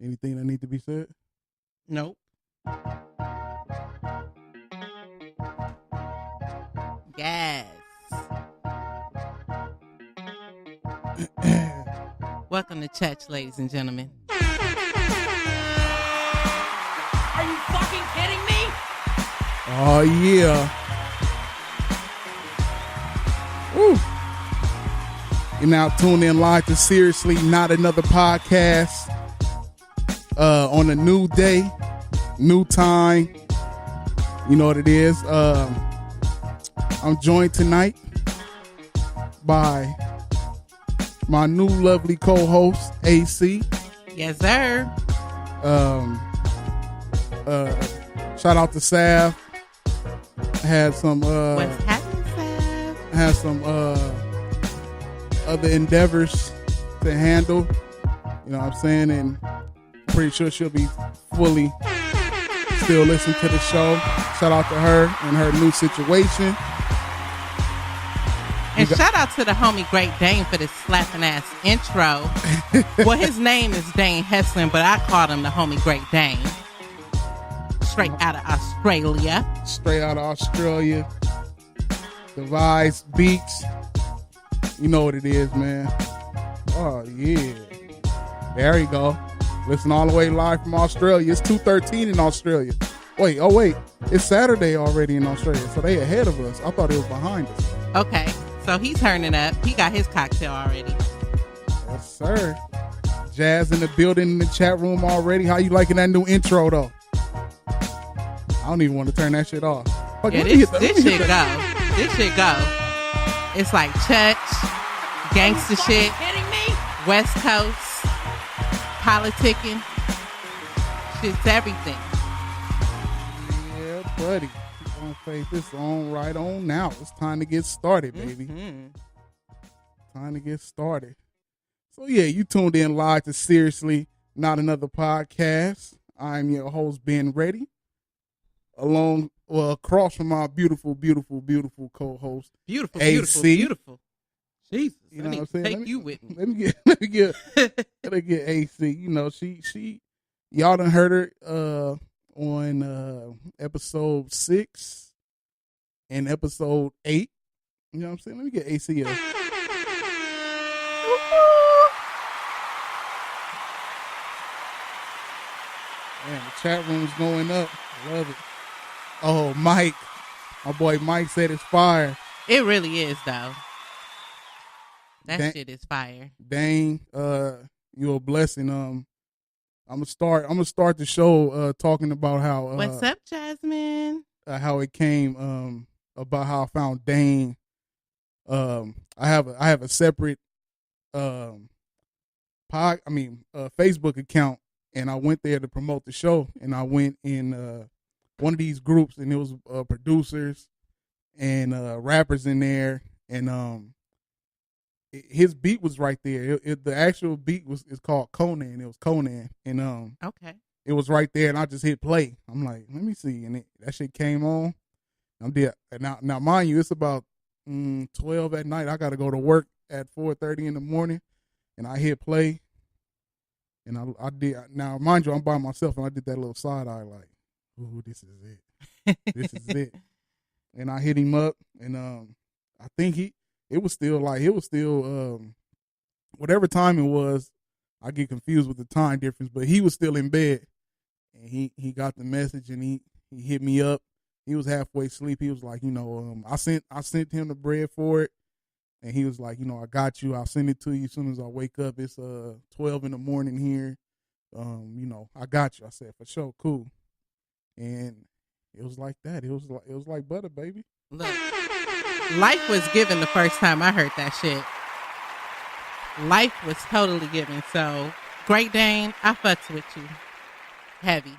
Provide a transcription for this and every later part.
Anything that need to be said? Nope. Yes. Welcome to church, ladies and gentlemen. Are you fucking kidding me? Oh yeah. Woo. You're now tuned in live to Seriously Not Another Podcast. On a new day, new time. You know what it is. I'm joined tonight by my new lovely co-host, AC. Yes, sir. Shout out to Sav. Had some What's happening, Sav? had some other endeavors to handle. You know what I'm saying? And pretty sure she'll be fully still listening to the show. Shout out to her and her new situation. And shout out to the homie Great Dane for this slapping ass intro. Well, his name is Dane Heslin, but I called him the homie Great Dane. Straight out of Australia. Straight out of Australia. Devise Beats. You know what it is, man. Oh, yeah. There you go. Listen all the way live from Australia. It's 2:13 in Australia. Wait. It's Saturday already in Australia, so they ahead of us. I thought it was behind us. Okay, so he's turning up. He got his cocktail already. Yes, sir. Jazz in the building in the chat room already. How you liking that new intro, though? I don't even want to turn that shit off. Fuck, Yeah, this shit go. This shit go. It's like church, gangster shit, Kidding me? West Coast, politicking. Shit's everything. Yeah, buddy. We're gonna fade this on right on now. It's time to get started, baby. Mhm. Time to get started. So yeah, you tuned in live to Seriously Not Another Podcast. I'm your host, Ben Reddy. Across from our beautiful co-host, Beautiful, AC. beautiful, beautiful. Jesus, You I know need what to I'm saying? take you with me. let me get AC. You know, she y'all done heard her on episode 6 and episode 8. You know what I'm saying? Let me get AC up. Man, the chat room's going up. I love it. Oh, Mike. My boy Mike said it's fire. It really is, though. That Dang. shit is fire. Dang, you're a blessing. I'm gonna start the show talking about how What's up, Jasmine? how it came about how I found Dane. I have a separate Facebook account, and I went there to promote the show, and I went in one of these groups, and it was producers and rappers in there, and his beat was right there. The actual beat is called Conan. It was Conan, and Okay. it was right there, and I just hit play. I'm like, let me see, and that shit came on. I'm there now. Mind you, it's about 12 at night. I got to go to work at 4:30 in the morning, and I hit play, and I did. Now, mind you, I'm by myself, and I did that little side eye, like, ooh, this is it. This is it. And I hit him up, and I think it was still whatever time it was. I get confused with the time difference, but he was still in bed, and he got the message, and he hit me up. He was halfway asleep. He was like, I sent him the bread for it, and he was like, I got you. I'll send it to you as soon as I wake up. It's 12 in the morning here. I got you. I said, for sure, cool. And it was like that. It was like butter, baby. Look, life was given the first time I heard that shit. Life was totally given. So, Great Dane, I fucks with you. Heavy.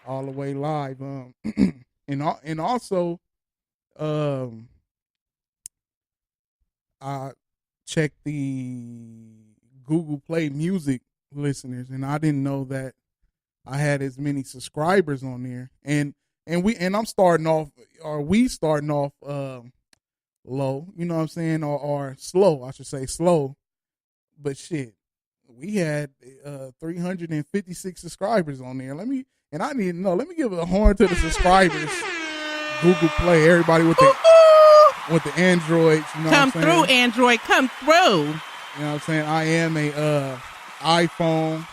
All the way live. And also, I checked the Google Play Music listeners, and I didn't know that I had as many subscribers on there. And I'm starting off, or we starting off low, you know what I'm saying, or slow, I should say slow. But shit, we had 356 subscribers on there. Let me give a horn to the subscribers. Google Play, everybody with the Androids, you know Come what I'm through, saying? Android. Come through. You know what I'm saying? I am a iPhone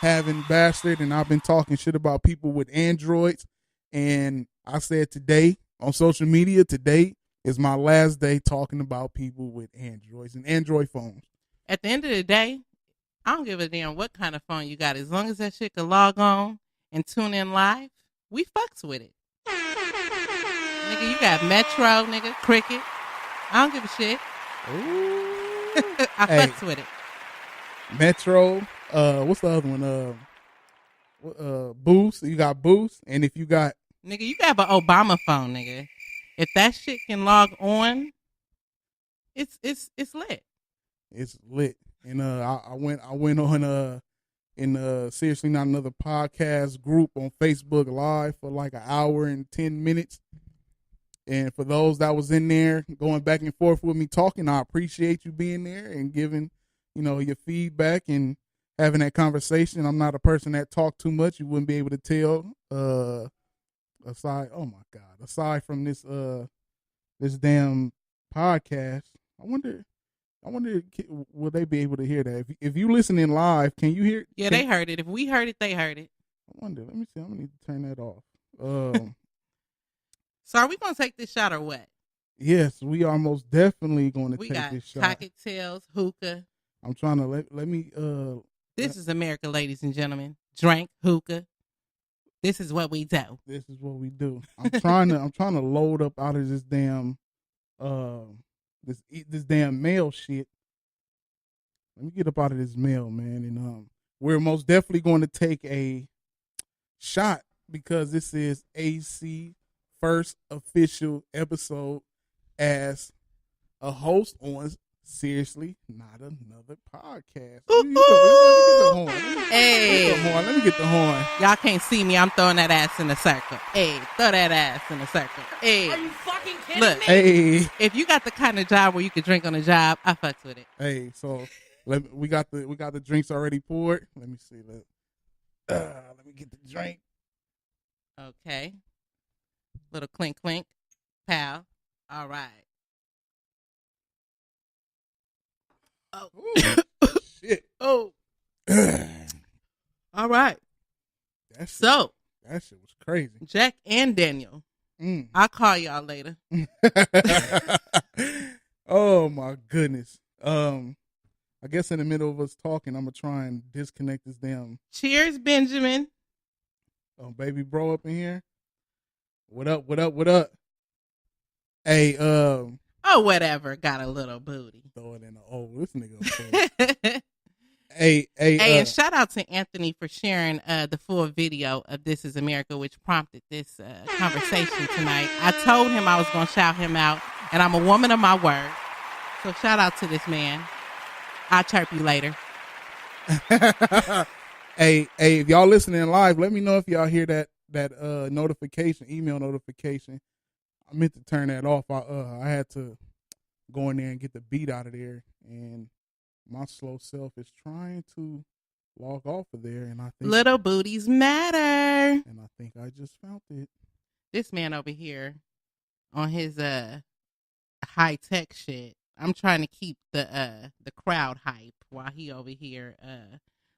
having bastard, and I've been talking shit about people with Androids. And I said today on social media, today is my last day talking about people with Androids and Android phones. At the end of the day, I don't give a damn what kind of phone you got. As long as that shit can log on and tune in live, we fucks with it. Nigga, you got Metro, nigga, Cricket. I don't give a shit. Ooh. I fucks with it. Metro, what's the other one? Boost. You got Boost, and if you got Nigga, you got an Obama phone, nigga. If that shit can log on, it's lit. it's lit. And I went on in Seriously Not Another podcast group on Facebook Live for like an hour and 10 minutes. And for those that was in there going back and forth with me talking, I appreciate you being there and giving, your feedback and having that conversation. I'm not a person that talk too much. You wouldn't be able to tell. Aside from this damn podcast, I wonder, will they be able to hear that? If you listening live, can you hear? Yeah, they heard it. If we heard it, they heard it. I wonder. Let me see. I'm gonna need to turn that off. So are we gonna take this shot or what? Yes, we are most definitely going to We take got this shot. cocktails, hookah. I'm trying to let me. This is America, ladies and gentlemen. Drink, hookah. This is what we do. This is what we do. I'm trying to load up out of this damn this damn mail shit. Let me get up out of this mail, man, and we're most definitely going to take a shot because this is AC first official episode as a host on Seriously Not Another podcast. Let me get the horn. Y'all can't see me. I'm throwing that ass in a circle. Hey, throw that ass in a circle. Hey. Are you fucking kidding Look, me? Hey, if you got the kind of job where you can drink on the job, I fucks with it. hey. So we got the drinks already poured. Let me see. Let me get the drink. Okay. Little clink, clink. Pal. All right. Oh. Ooh, shit. Oh. All right. That shit, So, that shit was crazy. Jack and Daniel, I'll call y'all later. Oh my goodness. I guess in the middle of us talking, I'm gonna try and disconnect this damn Cheers, Benjamin. baby bro up in here. What up? What up? What up? Hey, Oh, whatever. Got a little booty. throw it in the this nigga. Okay. Hey, Hey, and shout out to Anthony for sharing the full video of This Is America, which prompted this conversation tonight. I told him I was going to shout him out, and I'm a woman of my word. So shout out to this man. I'll chirp you later. hey, if y'all listening live, let me know if y'all hear that notification, email notification. I meant to turn that off. I had to go in there and get the beat out of there, and my slow self is trying to log off of there, and I think Little booties matter. and I think I just found it. This man over here on his high tech shit. I'm trying to keep the crowd hype while he over here.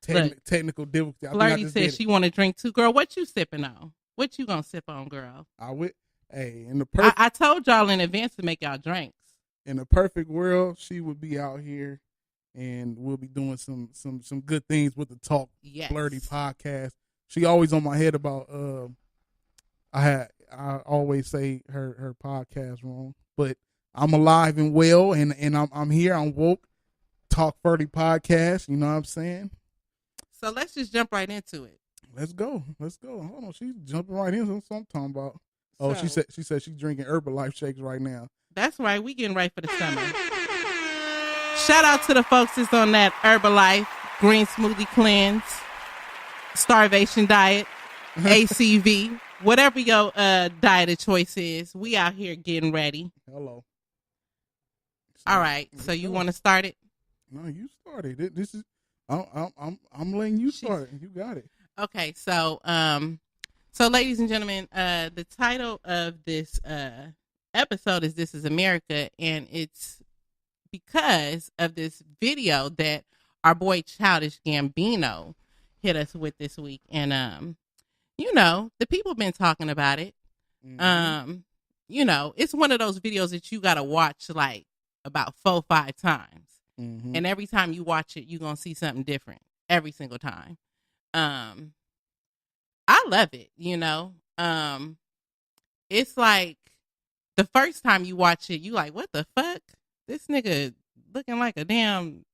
Look, Technical difficulty. Flirty said she want to drink too. Girl, what you sipping on? What you gonna sip on, girl? Hey, in the I told y'all in advance to make y'all drinks. in the perfect world, she would be out here, and we'll be doing some good things with the Talk Yes. Flirty podcast. She always on my head about I always say her podcast wrong, but I'm alive and well, and I'm here. I'm woke. Talk Flirty podcast. You know what I'm saying? So let's just jump right into it. Let's go. Hold on, she's jumping right into something I'm talking about. Oh, So- she said she's drinking Herbalife shakes right now. That's right. We getting right for the summer. Shout out to the folks that's on that Herbalife green smoothie cleanse, starvation diet, ACV, whatever your diet of choice is. We out here getting ready. Hello. All right. So you want to start it? No, you started it. This is I'm letting you start. You got it. Okay, so ladies and gentlemen, the title of this episode is "This Is America," and it's because of this video that our boy Childish Gambino hit us with this week, and the people been talking about it. Mm-hmm. It's one of those videos that you gotta watch like about 4-5 times. Mm-hmm. And every time you watch it, you're going to see something different every single time. I love it, It's like the first time you watch it, you like, what the fuck? This nigga looking like a damn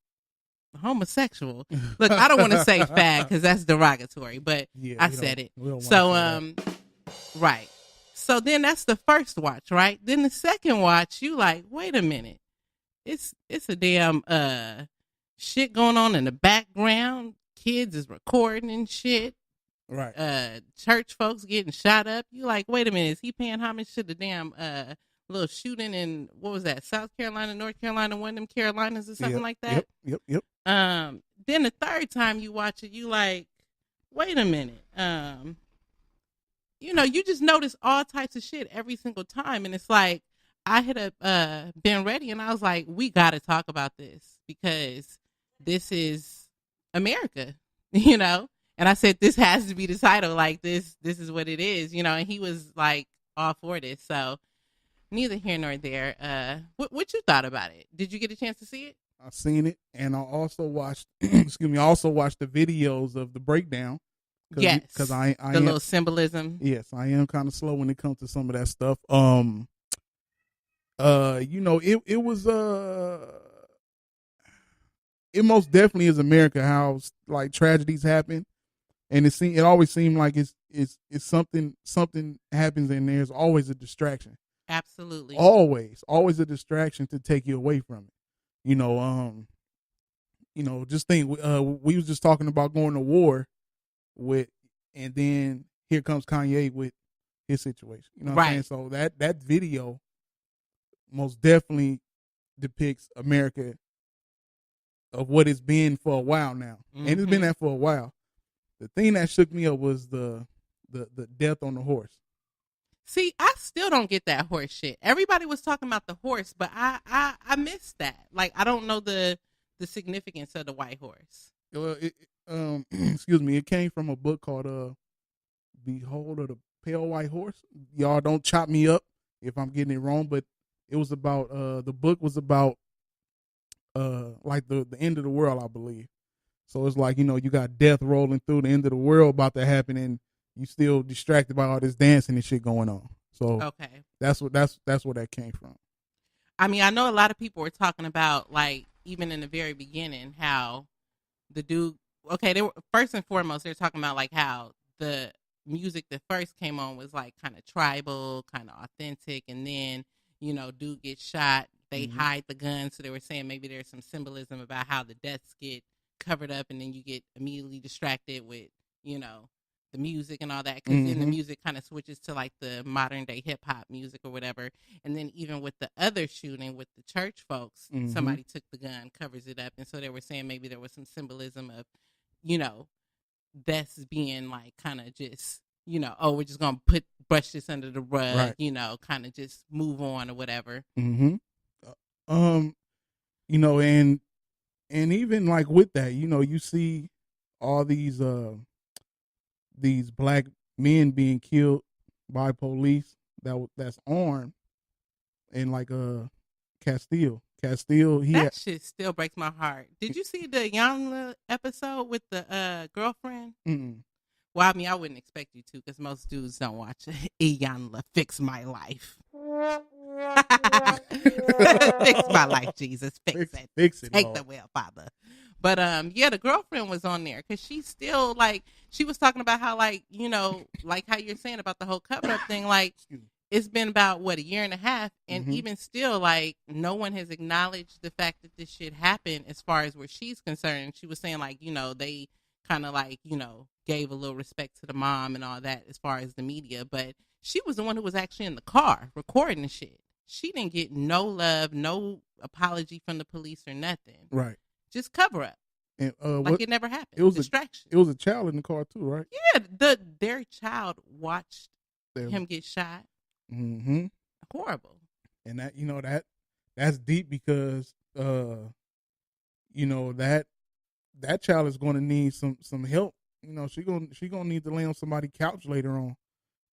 homosexual. Look, I don't want to say fag because that's derogatory, but yeah, I said it. So, right. So then that's the first watch, right? Then the second watch, you like, wait a minute. It's a damn shit going on in the background. Kids is recording and shit. Right. Church folks getting shot up. You like, wait a minute, is he paying homage to the damn little shooting in, what was that, South Carolina, North Carolina, one of them Carolinas or something like that? Yep. Then the third time you watch it, you like, wait a minute. You just notice all types of shit every single time, and it's like, I had been ready, and I was like, we got to talk about this because this is America, And I said, this has to be the title. Like, this is what it is, And he was like, all for this. So neither here nor there. What you thought about it? Did you get a chance to see it? I seen it, and I also watched. excuse me. I also watched the videos of the breakdown. Yes, because I the little symbolism. Yes, I am kind of slow when it comes to some of that stuff. It was it most definitely is America how like tragedies happen, and it always seemed like it's something happens and there's always a distraction. Absolutely. Always a distraction to take you away from it. Just think we was just talking about going to war and then here comes Kanye with his situation. You know what I'm saying? So that video most definitely depicts America of what it's been for a while now. Mm-hmm. And it's been that for a while. The thing that shook me up was the death on the horse. See, I still don't get that horse shit. Everybody was talking about the horse, but I missed that. Like, I don't know the significance of the white horse. Well, excuse me, it came from a book called Behold of the Pale White Horse. Y'all don't chop me up if I'm getting it wrong, but it was about the book was about like the end of the world, I believe. So it's like, you got death rolling through, the end of the world about to happen, and you still distracted by all this dancing and shit going on. So okay, that's where that came from. I mean, I know a lot of people were talking about, like, even in the very beginning, how the dude. Okay, they were first and foremost they're talking about like how the music that first came on was like kind of tribal, kind of authentic, and then dude gets shot. They hide the gun, so they were saying maybe there's some symbolism about how the deaths get covered up, and then you get immediately distracted with the music and all that, because then the music kind of switches to like the modern day hip hop music or whatever. And then even with the other shooting with the church folks, somebody took the gun, covers it up, and so they were saying maybe there was some symbolism of deaths being like kind of just we're just gonna brush this under the rug, right. Kind of just move on or whatever. And even like with that, you see all these black men being killed by police that's armed, and like Castile, shit still breaks my heart. Did you see the Iyanla episode with the girlfriend? Mm-mm. Well, I mean, I wouldn't expect you to, because most dudes don't watch Iyanla Fix My Life. Fix my life, Jesus. Fix it. Take the wheel, Father. But the girlfriend was on there because she's still like, she was talking about how like how you're saying about the whole cover up thing. Like, it's been about a year and a half, and even still, like, no one has acknowledged the fact that this shit happened as far as where she's concerned. She was saying like they kind of like gave a little respect to the mom and all that as far as the media, but she was the one who was actually in the car recording the shit. She didn't get no love, no apology from the police or nothing. Right. Just cover up. And Like it never happened. It was distraction. It was a child in the car too, right? Yeah, their child watched him get shot. Mm-hmm. Horrible. And that's deep because that child is going to need some help. She gonna need to lay on somebody's couch later on.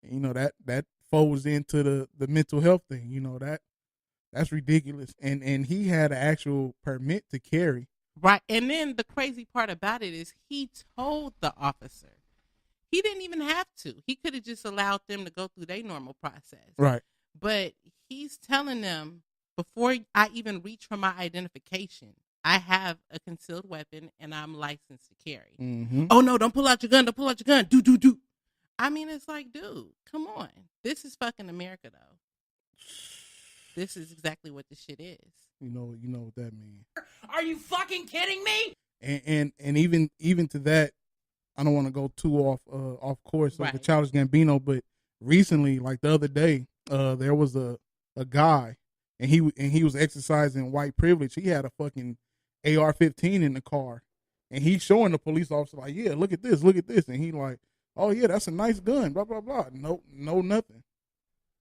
That folds into the mental health thing. That's ridiculous. And he had an actual permit to carry. Right. And then the crazy part about it is he told the officer. He didn't even have to. He could have just allowed them to go through their normal process. Right. But he's telling them, before I even reach for my identification, I have a concealed weapon and I'm licensed to carry. Mm-hmm. Oh, no, don't pull out your gun. Don't pull out your gun. Do. I mean, it's like, dude, come on. This is fucking America, though. This is exactly what this shit is. You know what that means. Are you fucking kidding me? And even to that, I don't want to go too off course of the Right. Childish Gambino, but recently, like the other day, there was a guy, and he was exercising white privilege. He had a fucking AR-15 in the car, and he's showing the police officer like, yeah, look at this, and he like, oh yeah, that's a nice gun, blah blah blah. No, nothing.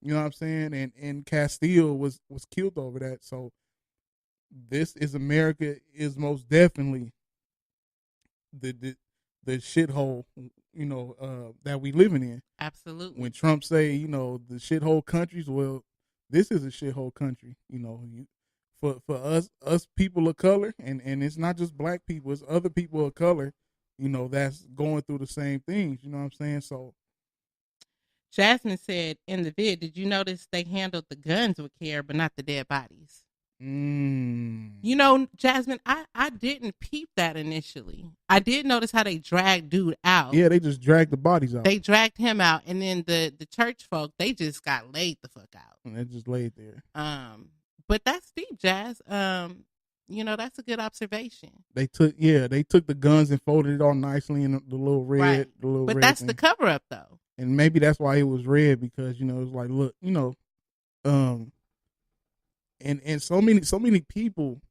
You know what I'm saying? And Castile was killed over that. So this is America is most definitely the shithole, that we living in. Absolutely. When Trump say, the shithole countries, well, this is a shithole country. For us people of color, and it's not just black people, it's other people of color, that's going through the same things. You know what I'm saying? So Jasmine said in the vid, did you notice they handled the guns with care, but not the dead bodies? Jasmine, I didn't peep that initially. I did notice how they dragged dude out. Yeah, they just dragged the bodies out. They dragged him out, and then the church folk, they just got laid the fuck out. And they just laid there. But that's deep, Jazz. That's a good observation. They took the guns and folded it all nicely in the little red, right. the little but red that's thing. the cover up though. And maybe that's why it was red, because it was like, look, and so many people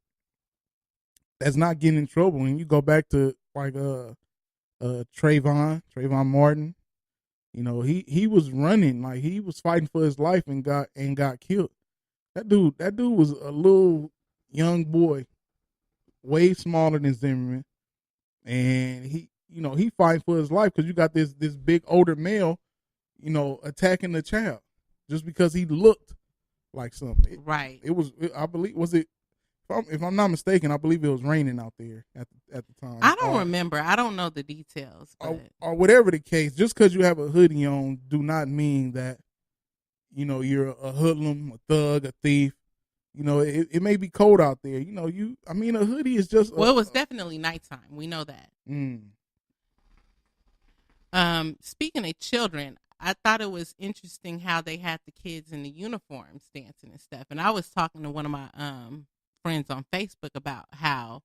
that's not getting in trouble. And you go back to like Trayvon Martin, he was running, like he was fighting for his life and got killed. That dude was a little young boy, way smaller than Zimmerman, and he fighting for his life because you got this big older male, attacking the child just because he looked like something. Right. I believe, if I'm not mistaken, I believe it was raining out there at the time. I don't remember. I don't know the details. But... Or whatever the case, just because you have a hoodie on do not mean that, you're a hoodlum, a thug, a thief. It may be cold out there. A hoodie is just... Well, it was definitely nighttime. We know that. Speaking of children, I thought it was interesting how they had the kids in the uniforms dancing and stuff. And I was talking to one of my friends on Facebook about how,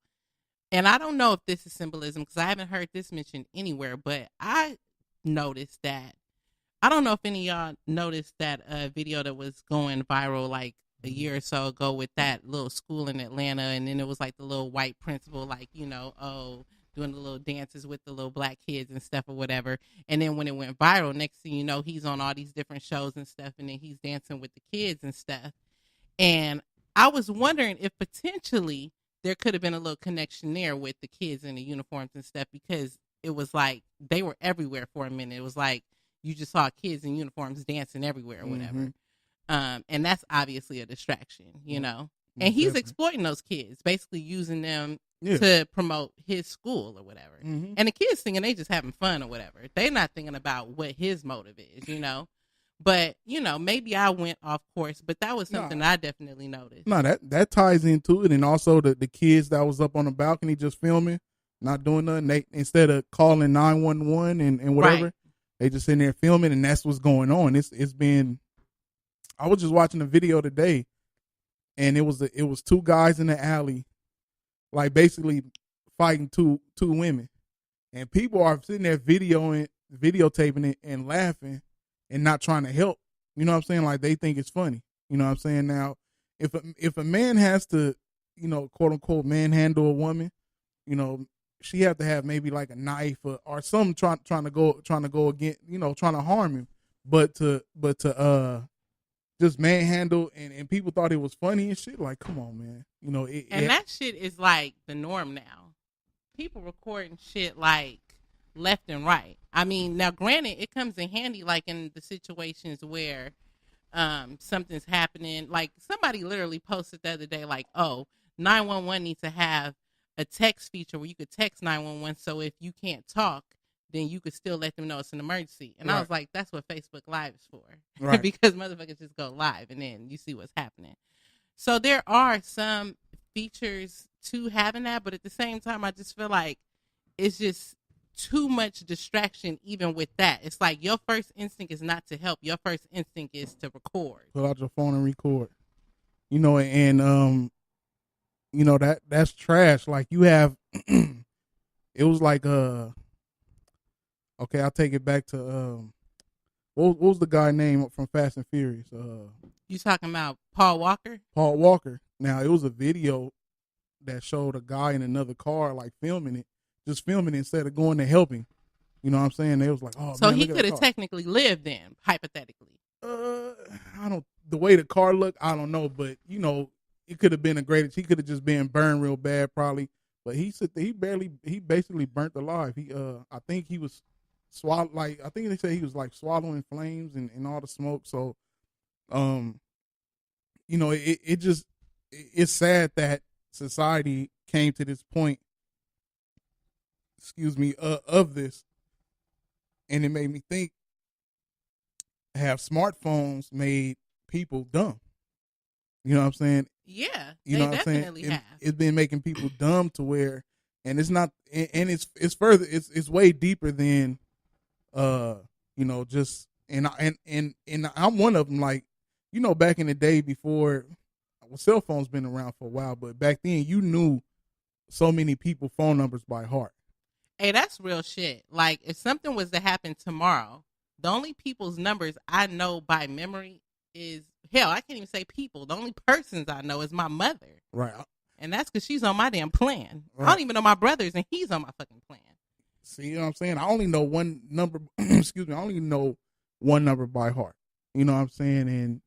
and I don't know if this is symbolism because I haven't heard this mentioned anywhere, but I noticed that, I don't know if any of y'all noticed that video that was going viral like a year or so ago with that little school in Atlanta, and then it was like the little white principal, like, doing the little dances with the little black kids and stuff or whatever. And then when it went viral, next thing you know, he's on all these different shows and stuff, and then he's dancing with the kids and stuff. And I was wondering if potentially there could have been a little connection there with the kids in the uniforms and stuff, because it was like they were everywhere for a minute. It was like you just saw kids in uniforms dancing everywhere or whatever. And that's obviously a distraction, And he's exploiting those kids, basically using them to promote his school or whatever. And the kids thinking they just having fun or whatever. They're not thinking about what his motive is, But, maybe I went off course, but that was something I definitely noticed. No, that ties into it. And also the kids that was up on the balcony just filming, not doing nothing. They, instead of calling 911 and whatever, they just sitting there filming, and that's what's going on. It's been, I was just watching a video today, and it was two guys in the alley, like basically fighting two women, and people are sitting there videotaping it and laughing and not trying to help. You know what I'm saying? Like they think it's funny. You know what I'm saying? Now, if a man has to, quote unquote, manhandle a woman, you know, she had to have maybe like a knife or something trying to go against, you know, trying to harm him. But to just manhandle and people thought it was funny and shit. Like, come on, man. You know, that shit is like the norm now. People recording shit like left and right. I mean, now granted, it comes in handy like in the situations where something's happening. Like somebody literally posted the other day, like, oh, 911 needs to have a text feature where you could text 911. So if you can't talk, then you could still let them know it's an emergency. And I was like, that's what Facebook Live is for. Right. Because motherfuckers just go live and then you see what's happening. So there are some features to having that, but at the same time, I just feel like it's just too much distraction even with that. It's like your first instinct is not to help. Your first instinct is to record. Pull out your phone and record. You know, and you know, that's trash. Like you have it was like okay, I'll take it back to what was the guy name from Fast and Furious? You talking about Paul Walker? Paul Walker. Now it was a video that showed a guy in another car like filming it instead of going to help him. You know what I'm saying? They was like, oh, so man, he could have technically lived then, hypothetically. The way the car looked, I don't know, but you know, it could have been he could have just been burned real bad probably. But he basically burnt alive. I think he was I think they said he was like swallowing flames and all the smoke. So, you know, it's sad that society came to this point, of this. And it made me think, have smartphones made people dumb? You know what I'm saying? Yeah, you know they what definitely I'm saying? have. It's been making people dumb to where, and it's not, and it's further, it's way deeper than, you know, just, and I'm one of them. Like, you know, back in the day before, well, cell phones been around for a while, but back then you knew so many people phone numbers by heart. Hey, that's real shit. Like, if something was to happen tomorrow, the only people's numbers I know by memory is, hell, I can't even say people. The only persons I know is my mother. Right. And that's because she's on my damn plan. Right. I don't even know my brothers, and he's on my fucking plan. See, you know what I'm saying? I only know one number, excuse me, I only know one number by heart. You know what I'm saying? And,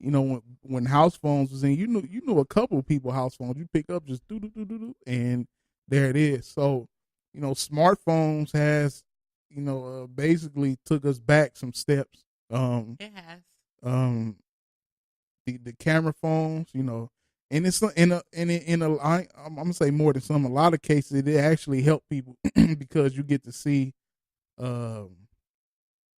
you know, when house phones was in, you knew a couple of people house phones. You pick up just do, and there it is. So, you know, smartphones has, you know, basically took us back some steps. It has. The camera phones, you know, and it's I'm gonna say more than some. A lot of cases, it actually help people because you get to see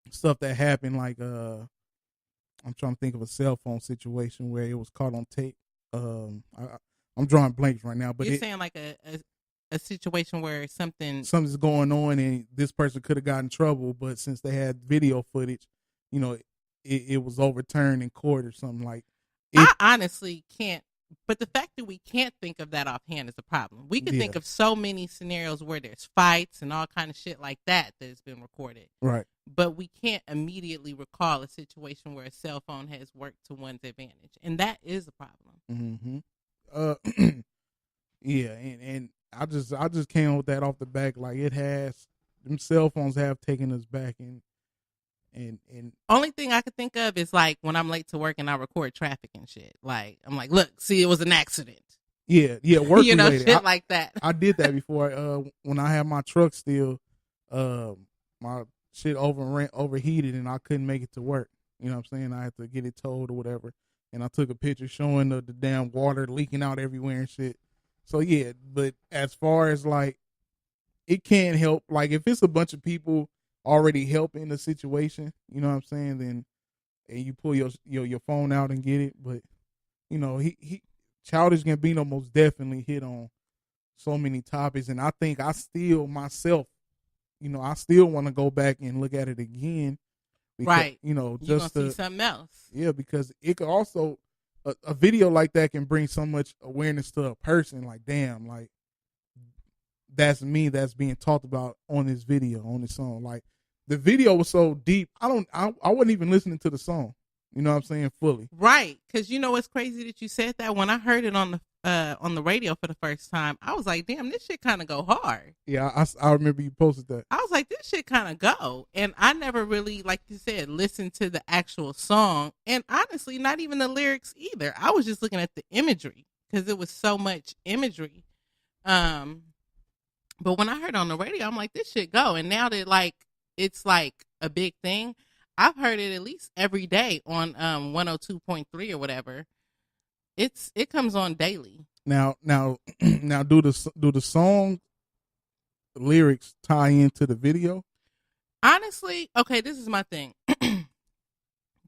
stuff that happened. Like I'm trying to think of a cell phone situation where it was caught on tape. I'm drawing blanks right now, but you're saying like a situation where something's going on and this person could have gotten in trouble, but since they had video footage, you know, it was overturned in court or something like. I honestly can't, but the fact that we can't think of that offhand is a problem. We can think of so many scenarios where there's fights and all kind of shit like that has been recorded. Right. But we can't immediately recall a situation where a cell phone has worked to one's advantage. And that is a problem. Mm-hmm. Yeah, and I just came with that off the back. Like, them cell phones have taken us back, and only thing I could think of is like when I'm late to work and I record traffic and shit. Like, I'm like, look, see, it was an accident. Yeah, work you know, related. shit like that. I did that before. When I had my truck still, my shit overheated and I couldn't make it to work. You know what I'm saying? I had to get it towed or whatever. And I took a picture showing the damn water leaking out everywhere and shit. So yeah, but as far as like, it can help. Like, if it's a bunch of people already helping the situation, you know what I'm saying, then and you pull your phone out and get it. But you know, he Childish Gambino most definitely hit on so many topics, and I think I still myself, you know, I still want to go back and look at it again. Because, right. You know, you're just gonna see something else. Yeah, because it could also a video like that can bring so much awareness to a person. Like, damn, like, that's me that's being talked about on this video, on this song. Like, the video was so deep, I wasn't even listening to the song. You know what I'm saying? Fully. Right. Because you know what's crazy that you said that? When I heard it on on the radio for the first time, I was like, damn, this shit kind of go hard. Yeah, I remember you posted that. I was like, this shit kind of go. And I never really, like you said, listened to the actual song. And honestly, not even the lyrics either. I was just looking at the imagery because it was so much imagery. But when I heard it on the radio, I'm like, this shit go. And now that like it's like a big thing, I've heard it at least every day on 102.3 or whatever. It comes on daily. Now, do the song lyrics tie into the video? Honestly, okay, this is my thing.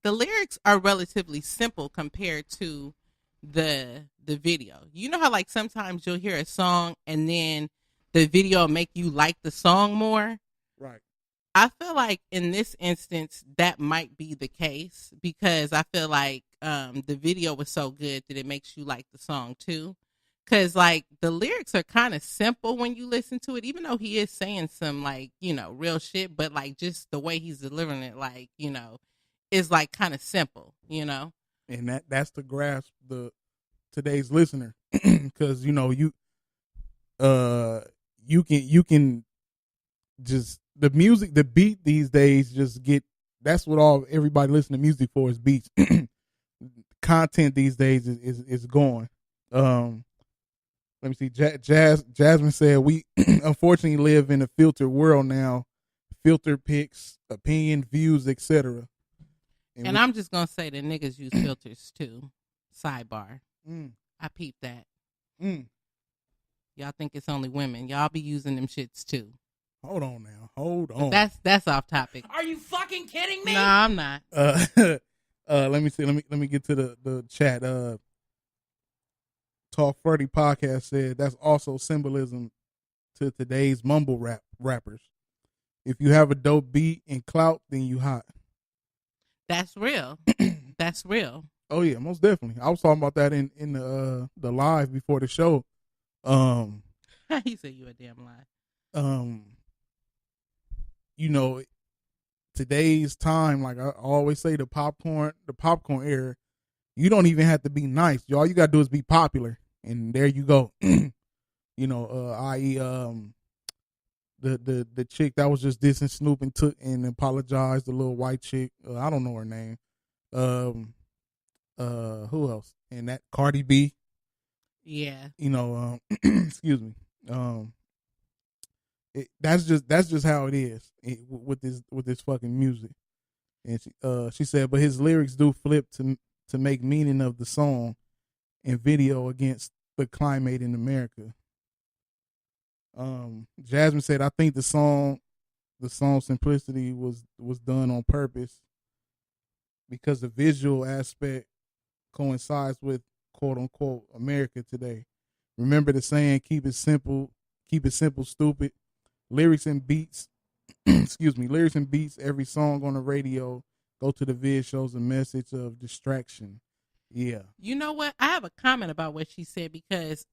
The lyrics are relatively simple compared to the video. You know how like sometimes you'll hear a song and then the video will make you like the song more? Right. I feel like in this instance that might be the case because I feel like the video was so good that it makes you like the song too. Because like the lyrics are kind of simple when you listen to it, even though he is saying some like, you know, real shit, but like just the way he's delivering it, like, you know, is like kind of simple, you know? And that's to grasp today's listener. Because, you know, you can just the music, the beat these days just that's what everybody listen to music for is beats. Content these days is gone. Let me see. Jasmine said we unfortunately live in a filtered world now. Filtered pics, opinion, views, etc. And I'm just gonna say that niggas use filters too. Sidebar. I peeped that. Y'all think it's only women. Y'all be using them shits too. Hold on now. Hold on. That's off topic. Are you fucking kidding me? No, I'm not. Let me see. Let me get to the chat. Talk 30 podcast said that's also symbolism to today's mumble rappers. If you have a dope beat and clout, then you hot. That's real. That's real. Oh yeah, most definitely. I was talking about that in the live before the show. He said you a damn lie. You know, today's time, like I always say, the popcorn era, you don't even have to be nice. All you gotta do is be popular, and there you go. You know, i.e., the chick that was just dissing Snoop and took and apologized, the little white chick. I don't know her name. Who else? And that Cardi B. Yeah. You know, excuse me. That's just how it is with this fucking music. And she said, but his lyrics do flip to make meaning of the song and video against the climate in America. Jasmine said, I think the song Simplicity was done on purpose because the visual aspect coincides with quote unquote America today. Remember the saying, keep it simple, stupid. Lyrics and beats, lyrics and beats, every song on the radio, go to the vid shows a message of distraction. Yeah. You know what? I have a comment about what she said because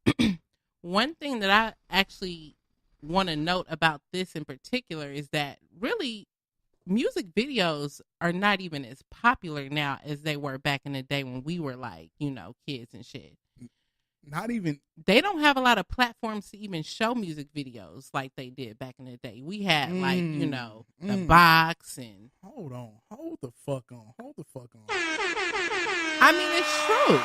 one thing that I actually want to note about this in particular is that really music videos are not even as popular now as they were back in the day when we were like, you know, kids and shit. Not even. They don't have a lot of platforms to even show music videos like they did back in the day. We had like, you know, the box and. Hold the fuck on. I mean, it's true.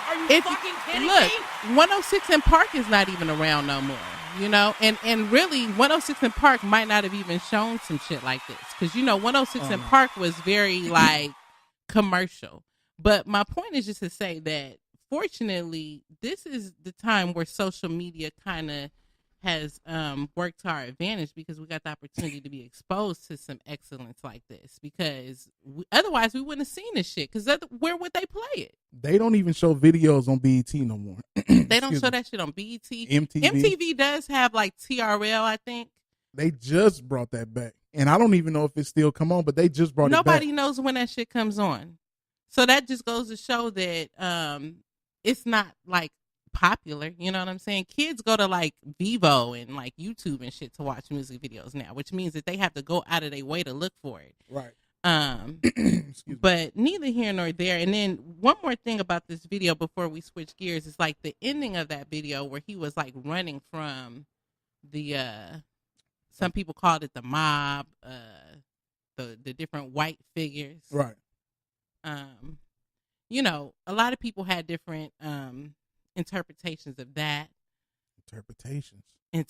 Are you fucking kidding me? Look, 106 and Park is not even around no more, you know? And really, 106 and Park might not have even shown some shit like this. Because, you know, 106 and Park was very, like, commercial. But my point is just to say that, fortunately, this is the time where social media kind of has worked to our advantage because we got the opportunity to be exposed to some excellence like this because otherwise we wouldn't have seen this shit because where would they play it? They don't even show videos on BET no more. They don't show that shit on BET. MTV does have like TRL, I think. They just brought that back. And I don't even know if it still come on, but they just brought it back. Nobody knows when that shit comes on. So that just goes to show that it's not like popular, you know what I'm saying? Kids go to like Vivo and like YouTube and shit to watch music videos now, which means that they have to go out of their way to look for it. Right. Excuse me. But neither here nor there. And then one more thing about this video before we switch gears is like the ending of that video where he was like running from the some people called it the mob, the different white figures. Right. You know, a lot of people had different interpretations of that. Interpretations. I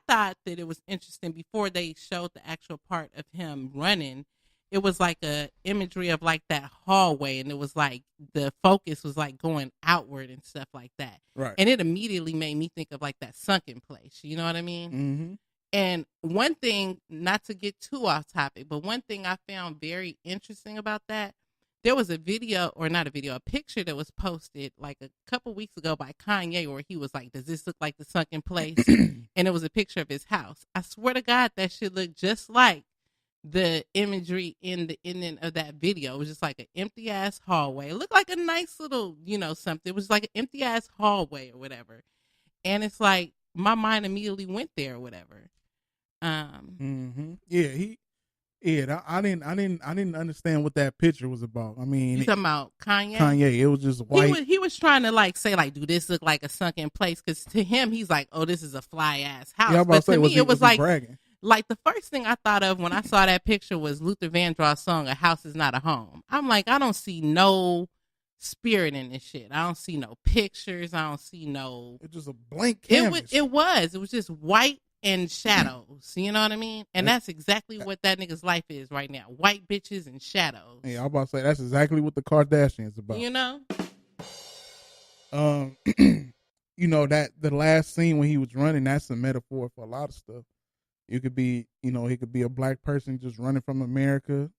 thought that it was interesting before they showed the actual part of him running. It was like a imagery of like that hallway, and it was like the focus was like going outward and stuff like that. Right. And it immediately made me think of like that sunken place. You know what I mean? Mm-hmm. And one thing, not to get too off topic, but one thing I found very interesting about that, there was a picture that was posted like a couple weeks ago by Kanye where he was like, does this look like the sunken place? And it was a picture of his house. I swear to God, that shit looked just like the imagery in the ending of that video. It was just like an empty ass hallway. It looked like a nice little, something. It was like an empty ass hallway or whatever. And it's like, my mind immediately went there or whatever. Mm-hmm. I didn't understand what that picture was about. I mean, you talking about Kanye? Kanye, it was just white. He was trying to like say like, do this look like a sunken place? Because to him, he's like, oh, this is a fly ass house. Yeah, but to me, it was like bragging? Like the first thing I thought of when I saw that picture was Luther Vandross's song "A House Is Not a Home." I'm like, I don't see no spirit in this shit. I don't see no pictures. I don't see no. It's just a blank canvas. It was just white and shadows. You know what I mean? And that's exactly what that nigga's life is right now: white bitches and shadows. Yeah, I'm about to say that's exactly what the Kardashians about. You know. That the last scene when he was running, that's a metaphor for a lot of stuff. You could be, he could be a black person just running from America,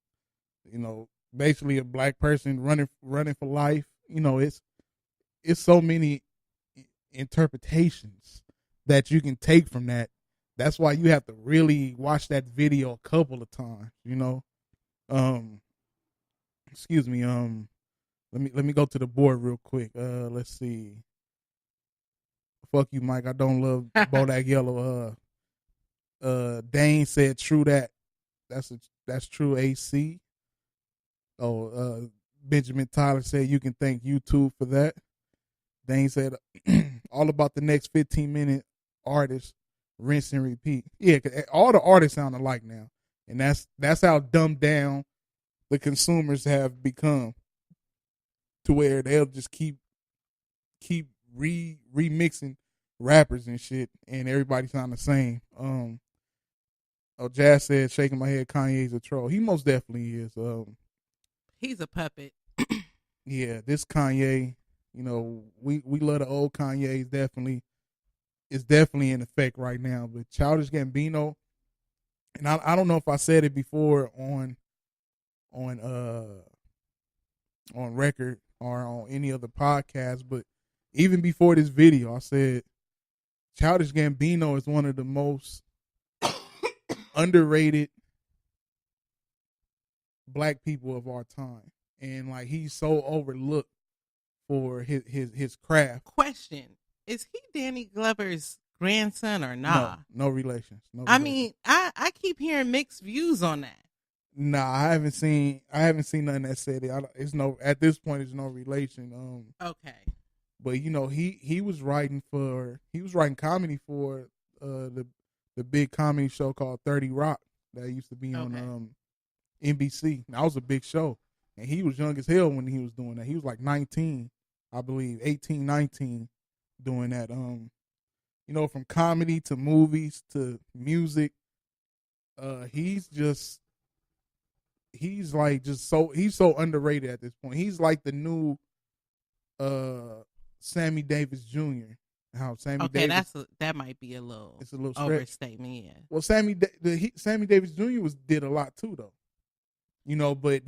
basically a black person running for life. It's so many interpretations that you can take from that. That's why you have to really watch that video a couple of times, Excuse me, let me go to the board real quick. Let's see. Fuck you, Mike. I don't love Bodak Yellow. Dane said true that. That's true, AC. Benjamin Tyler said you can thank YouTube for that. Dane said all about the next 15-minute artist, rinse and repeat. Yeah, 'cause all the artists sound alike now. And that's how dumbed down the consumers have become, to where they'll just keep remixing rappers and shit, and everybody sound the same. Jazz said, shaking my head, Kanye's a troll. He most definitely is. He's a puppet. Yeah, this Kanye, we love the old Kanye. Is definitely in effect right now. But Childish Gambino, and I don't know if I said it before on record or on any other podcast, but even before this video, I said Childish Gambino is one of the most underrated black people of our time, and like he's so overlooked for his craft. Question: is he Danny Glover's grandson or nah? No relations. No I relations. mean, I keep hearing mixed views on that. Nah, I haven't seen nothing that said it. It's no, at this point, it's no relation. Okay. But he was writing comedy for the big comedy show called 30 Rock that used to be on NBC. That was a big show, and he was young as hell when he was doing that. He was like 19, I believe, 18, 19, doing that. From comedy to movies to music, he's so underrated at this point. He's like the new Sammy Davis Jr. How Sammy Davis? That might be a little. It's a little overstatement. Yeah. Well, Sammy Davis Jr. did a lot too, though. But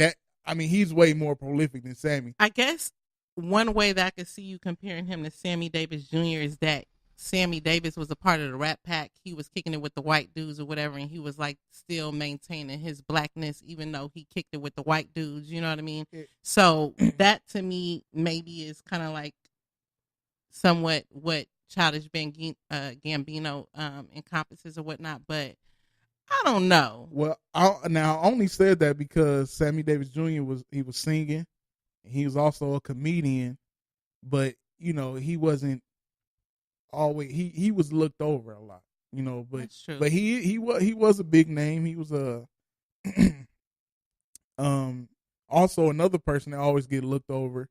he's way more prolific than Sammy. I guess one way that I could see you comparing him to Sammy Davis Jr. is that Sammy Davis was a part of the Rat Pack. He was kicking it with the white dudes or whatever, and he was like still maintaining his blackness, even though he kicked it with the white dudes. You know what I mean? Yeah. So that to me maybe is kind of like somewhat what Childish Gambino encompasses or whatnot, but I don't know. Well, I only said that because Sammy Davis Jr. was singing, and he was also a comedian, but he wasn't always he was looked over a lot, but That's true. but he was a big name. He was a also another person that always get looked over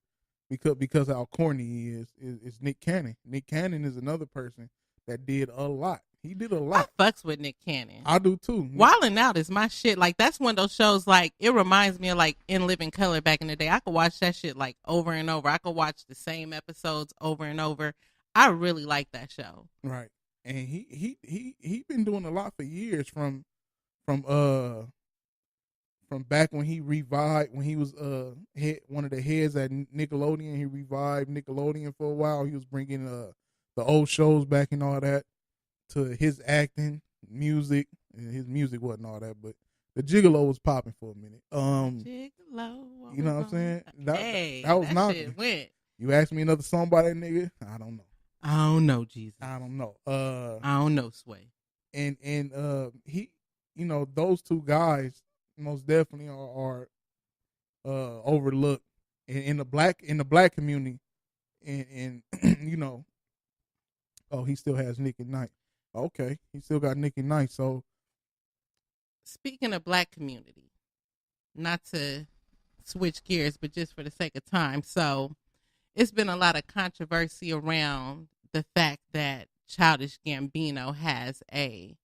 because how corny he is Nick Cannon. Nick Cannon is another person that did a lot. He did a lot. I fucks with Nick Cannon. I do too. Wildin' Out is my shit. Like, that's one of those shows, like, it reminds me of, like, In Living Color back in the day. I could watch that shit, like, over and over. I could watch the same episodes over and over. I really like that show. Right. And he been doing a lot for years from back when he revived, when he was one of the heads at Nickelodeon. He revived Nickelodeon for a while. He was bringing the old shows back and all that, to his acting, music. And his music wasn't all that, but the Gigolo was popping for a minute. Gigolo, you know what I'm saying? That was not shit went. You asked me another song by that nigga? I don't know. I don't know, Jesus. I don't know. I don't know, Sway. And he, those two guys most definitely are overlooked in the black community, and oh, he still has Nick at Night. Okay, he still got Nick at Night. So, speaking of black community, not to switch gears, but just for the sake of time, so it's been a lot of controversy around the fact that Childish Gambino has a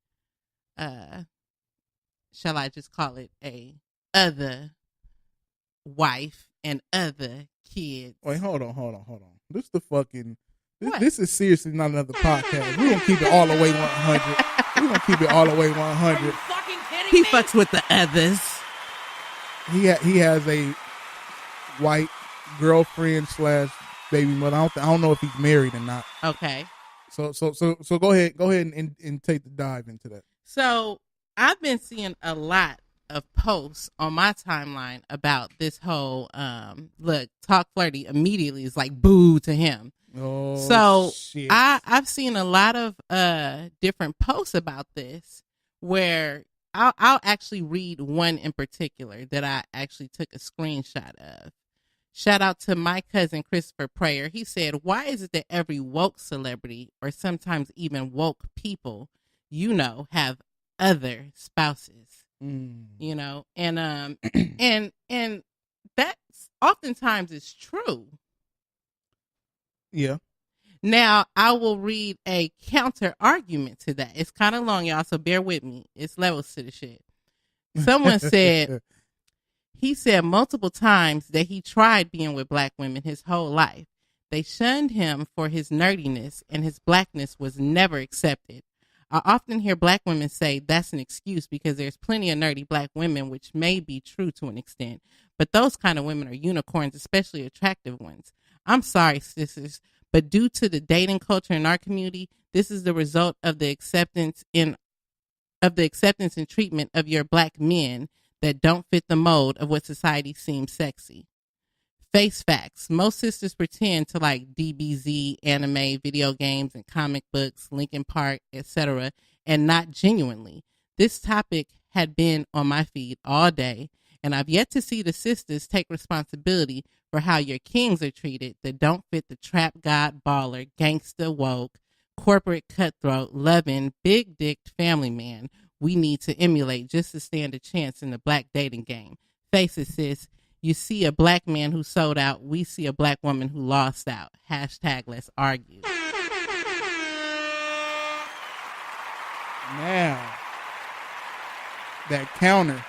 shall I just call it a other wife and other kids. Wait, hold on. This is seriously not another podcast. We're going to keep it all the way 100. We're going to keep it all the way 100. Are you fucking kidding He me? fucks with the others. He has a white girlfriend / baby mother. I don't know if he's married or not. Okay. So go ahead and take the dive into that. So I've been seeing a lot of posts on my timeline about this whole look, Talk Flirty immediately is like boo to him. Oh, so shit. I've seen a lot of different posts about this where I'll actually read one in particular that I actually took a screenshot of. Shout out to my cousin Christopher Prayer. He said, "Why is it that every woke celebrity, or sometimes even woke people, have other spouses?" And and that oftentimes is true. Yeah. Now, I will read a counter argument to that. It's kind of long, y'all, so bear with me. It's levels to the shit. Someone said, he said multiple times that he tried being with black women his whole life. They shunned him for his nerdiness, and his blackness was never accepted. I often hear black women say that's an excuse because there's plenty of nerdy black women, which may be true to an extent. But those kind of women are unicorns, especially attractive ones. I'm sorry, sisters, but due to the dating culture in our community, this is the result of the acceptance and treatment of your black men that don't fit the mold of what society seems sexy. Face facts. Most sisters pretend to like DBZ, anime, video games, and comic books, Linkin Park, etc., and not genuinely. This topic had been on my feed all day, and I've yet to see the sisters take responsibility for how your kings are treated that don't fit the trap god baller, gangsta woke, corporate cutthroat, loving, big-dicked family man we need to emulate just to stand a chance in the black dating game. Face it, sis. You see a black man who sold out. We see a black woman who lost out. # let's argue. Now, that counter.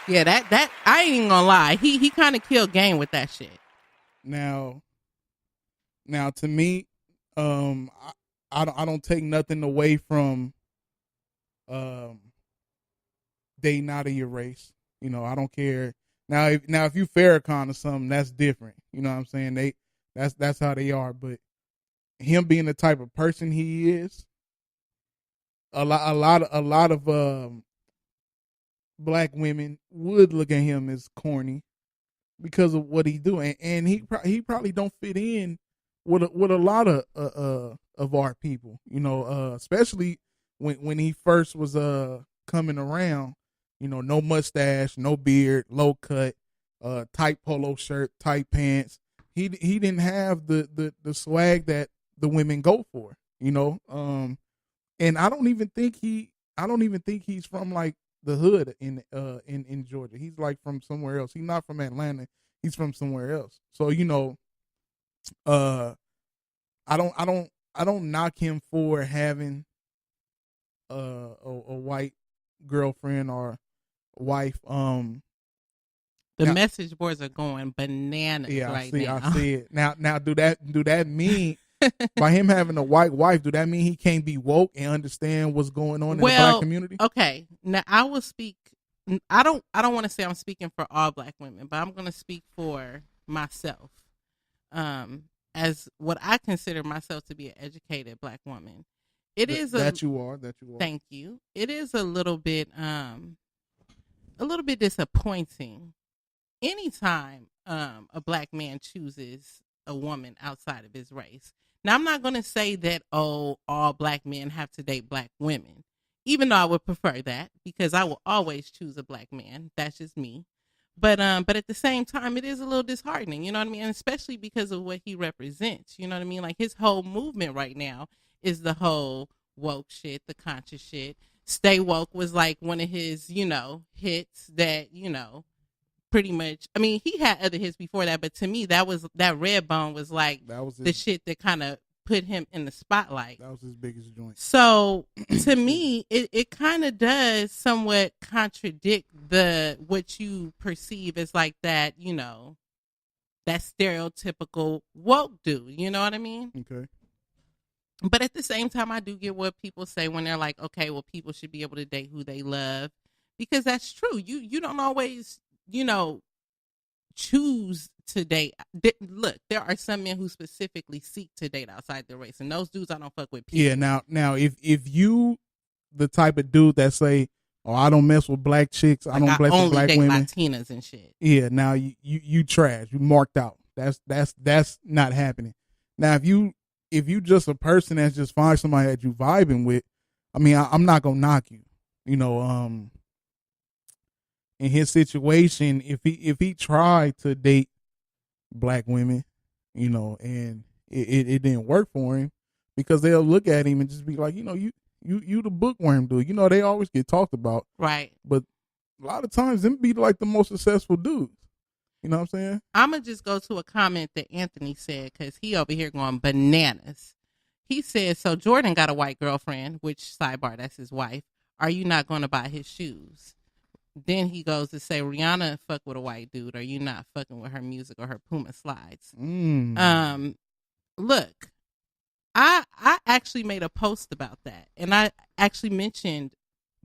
Yeah, that I ain't even gonna lie. He kind of killed game with that shit. Now to me, I don't take nothing away from dating out of your race. I don't care. Now if you Farrakhan or something, that's different. You know what I'm saying? That's how they are. But him being the type of person he is, a lot of black women would look at him as corny because of what he's doing, and he probably don't fit in with a lot of of our people. Especially when he first was coming around. No mustache, no beard, low cut, tight polo shirt, tight pants. He didn't have the swag that the women go for. And I don't even think he's from like the hood in Georgia. He's like from somewhere else. He's not from Atlanta. He's from somewhere else. So I don't knock him for having a white girlfriend or wife. The message boards are going bananas now. I see it. Now do that mean by him having a white wife, do that mean he can't be woke and understand what's going on in the black community? Okay. Now I will speak. I don't want to say I'm speaking for all black women, but I'm going to speak for myself. As what I consider myself to be an educated black woman. That you are. Thank you. It is a little bit disappointing anytime a black man chooses a woman outside of his race. Now, I'm not going to say that, all black men have to date black women, even though I would prefer that because I will always choose a black man. That's just me. But at the same time, it is a little disheartening, you know what I mean? And especially because of what he represents, you know what I mean? Like his whole movement right now is the whole woke shit, the conscious shit. Stay Woke was like one of his, hits that, pretty much. I mean, he had other hits before that, but to me, that Redbone was like the shit that kind of put him in the spotlight. That was his biggest joint. So to me, it kind of does somewhat contradict what you perceive as like that, that stereotypical woke dude. You know what I mean? Okay. But at the same time, I do get what people say when they're like, okay, well, people should be able to date who they love, because that's true. You don't always, choose to date. Look, there are some men who specifically seek to date outside their race, and those dudes I don't fuck with. Yeah. Now, if you the type of dude that say, "Oh, I don't mess with black chicks. I don't mess with black women, Latinas and shit." Yeah. Now you trash. You marked out. That's not happening. Now, if you just a person that's just find somebody that you vibing with, I mean, I'm not gonna knock you. In his situation, if he tried to date black women, and it didn't work for him, because they'll look at him and just be like, you the bookworm dude. They always get talked about, right? But a lot of times them be like the most successful dudes. You know what I'm saying? I'm going to just go to a comment that Anthony said, because he over here going bananas. He said, so Jordan got a white girlfriend, which, sidebar, that's his wife. Are you not going to buy his shoes? Then he goes to say, Rihanna fuck with a white dude. Are you not fucking with her music or her Puma slides? Look, I actually made a post about that. And I actually mentioned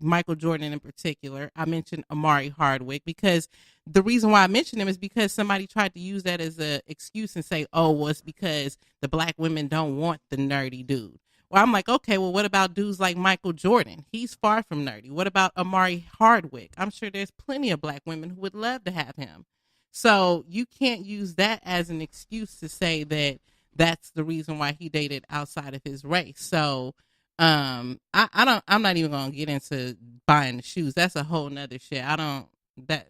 Michael Jordan in particular. I mentioned Amari Hardwick, because the reason why I mentioned him is because somebody tried to use that as an excuse and say, oh, well, it's because the black women don't want the nerdy dude. Well, I'm like, okay, well, what about dudes like Michael Jordan? He's far from nerdy. What about Amari Hardwick? I'm sure there's plenty of black women who would love to have him. So you can't use that as an excuse to say that that's the reason why he dated outside of his race. So I'm not even gonna get into buying the shoes. That's a whole nother shit.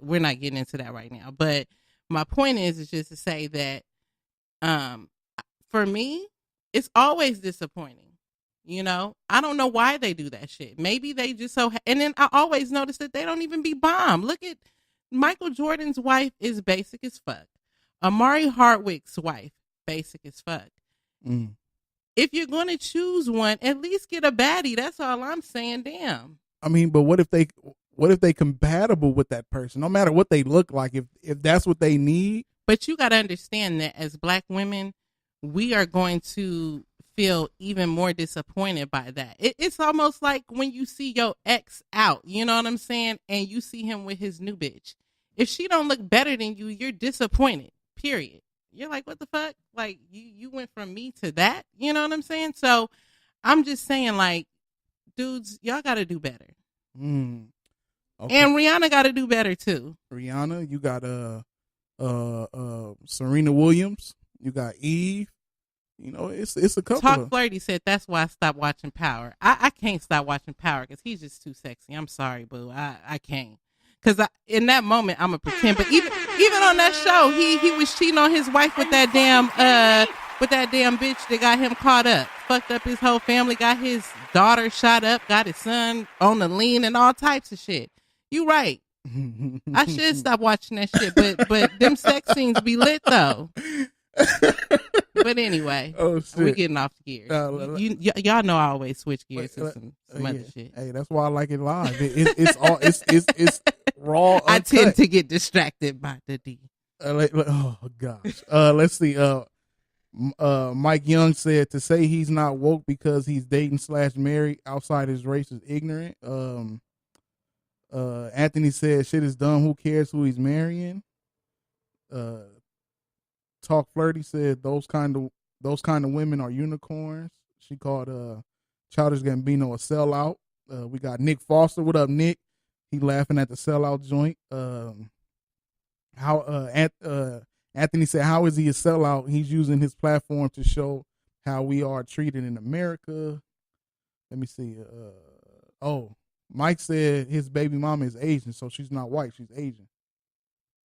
We're not getting into that right now. But my point is just to say that for me, it's always disappointing. I don't know why they do that shit. Maybe they just and then I always notice that they don't even be bomb. Look at Michael Jordan's wife is basic as fuck. Amari Hardwick's wife, basic as fuck. If you're going to choose one, at least get a baddie. That's all I'm saying. Damn. I mean, but what if they compatible with that person? No matter what they look like, if that's what they need. But you got to understand that as black women, we are going to feel even more disappointed by that. It's almost like when you see your ex out, you know what I'm saying? And you see him with his new bitch. If she don't look better than you, you're disappointed, period. You're like, what the fuck? Like, you went from me to that? You know what I'm saying? So I'm just saying, like, dudes, y'all got to do better. Okay. And Rihanna got to do better, too. Rihanna, you got Serena Williams. You got Eve. it's a couple. Talk of, Flirty said that's why I stopped watching Power. I can't stop watching Power because he's just too sexy. I'm sorry, boo. I can't. Because in that moment, I'm going to pretend. But even on that show, he was cheating on his wife with that damn bitch that got him caught up. Fucked up his whole family, got his daughter shot up, got his son on the lean and all types of shit. You right. I should stop watching that shit. But them sex scenes be lit, though. But anyway, we're getting off gears. Y'all know I always switch gears to some other shit. Hey, that's why I like it live. It's raw. Uncut. I tend to get distracted by the D. Oh gosh. Let's see. Mike Young said to say he's not woke because he's dating / married outside his race is ignorant. Anthony said shit is dumb. Who cares who he's marrying? Talk Flirty said those kind of women are unicorns. She called Childish Gambino a sellout. We got Nick Foster. What up, Nick? He laughing at the sellout joint. Anthony said, how is he a sellout? He's using his platform to show how we are treated in America. Let me see. Mike said his baby mama is Asian, so she's not white, she's Asian.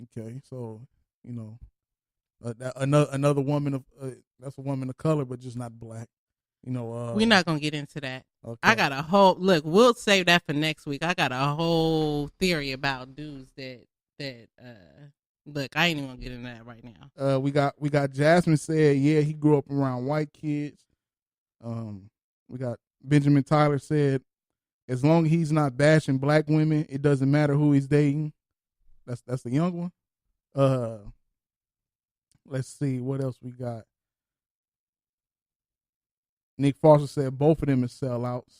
Okay, so another woman of that's a woman of color, but just not black. We're not gonna get into that. Okay. I got a whole look. We'll save that for next week. I got a whole theory about dudes that look. I ain't even gonna get into that right now. We got Jasmine said, yeah, he grew up around white kids. We got Benjamin Tyler said, as long as he's not bashing black women, it doesn't matter who he's dating. That's the young one. Let's see what else we got. Nick Foster said both of them is sellouts.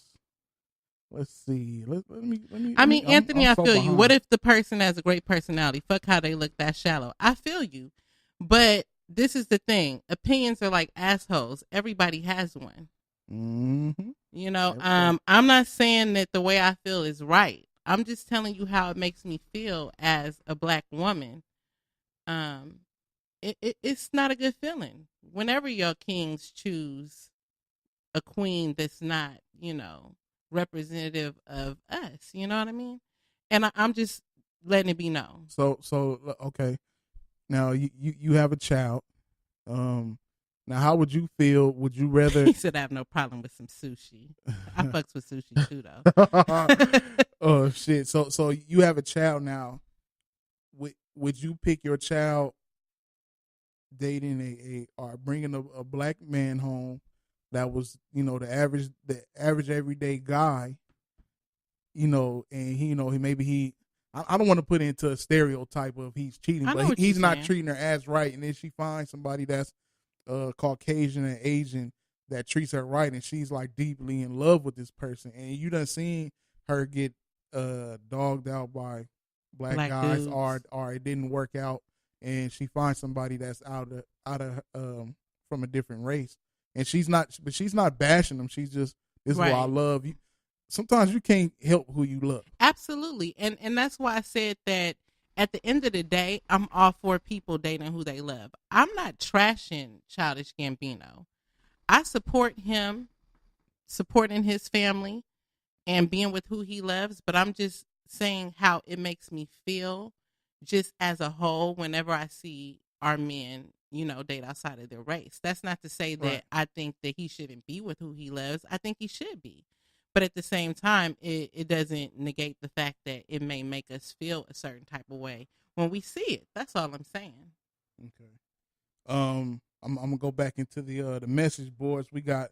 Let's see. Let me. Anthony, I'm I so feel you. behind. What if the person has a great personality? Fuck how they look that shallow. I feel you. But this is the thing. Opinions are like assholes. Everybody has one. Mm-hmm. I'm not saying that the way I feel is right. I'm just telling you how it makes me feel as a black woman. It's not a good feeling. Whenever your kings choose a queen that's not, representative of us, you know what I mean? And I'm just letting it be known. So okay. Now you have a child. Now how would you feel? Would you rather? He said I have no problem with some sushi. I fucks with sushi too, though. Oh shit! So you have a child now. Would you pick your child dating or bringing a black man home that was the average everyday guy, and he I don't want to put into a stereotype of he's cheating, but he's not treating her as right, and then she finds somebody that's Caucasian and Asian that treats her right, and she's like deeply in love with this person, and you done seen her get dogged out by black guys dudes. or it didn't work out, and she finds somebody that's out of from a different race, and she's not bashing them. She's just, this is what I love. Sometimes you can't help who you love. Absolutely, and that's why I said that at the end of the day, I'm all for people dating who they love. I'm not trashing Childish Gambino. I support him, supporting his family, and being with who he loves, but I'm just saying how it makes me feel just as a whole whenever I see our men, date outside of their race. That's not to say that I think that he shouldn't be with who he loves. I think he should be. But at the same time, it doesn't negate the fact that it may make us feel a certain type of way when we see it. That's all I'm saying. Okay. I'm gonna go back into the message boards. We got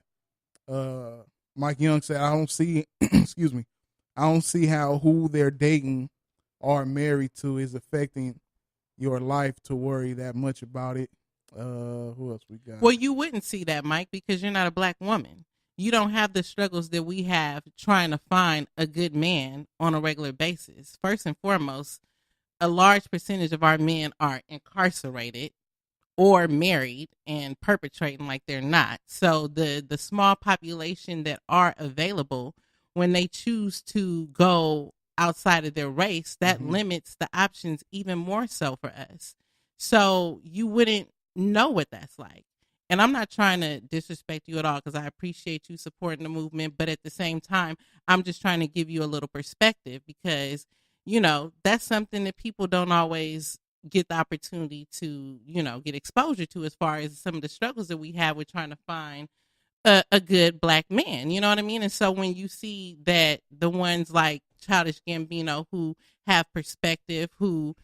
Mike Young said, I don't see excuse me, I don't see how who they're dating or married to is affecting your life to worry that much about it. Who else we got? Well, you wouldn't see that, Mike, because you're not a black woman. You don't have the struggles that we have trying to find a good man on a regular basis. First and foremost, a large percentage of our men are incarcerated or married and perpetrating like they're not. So the small population that are available, when they choose to go outside of their race, that limits the options even more so for us. So you wouldn't know what that's like. And I'm not trying to disrespect you at all because I appreciate you supporting the movement. But at the same time, I'm just trying to give you a little perspective because, that's something that people don't always get the opportunity to, get exposure to as far as some of the struggles that we have with trying to find a good black man. You know what I mean? And so when you see that the ones like Childish Gambino who have perspective, who,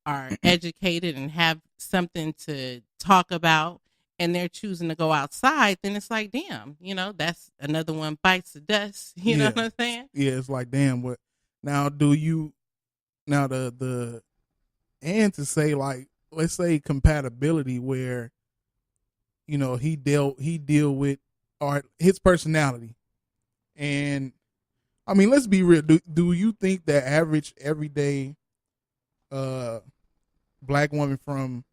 are educated and have something to talk about, and they're choosing to go outside, then it's like, damn, that's another one bites the dust. You know what I'm saying? Yeah, it's like, damn, what now and to say, like, let's say compatibility where, he deal with his personality. And I mean, let's be real. Do you think that average everyday black woman from,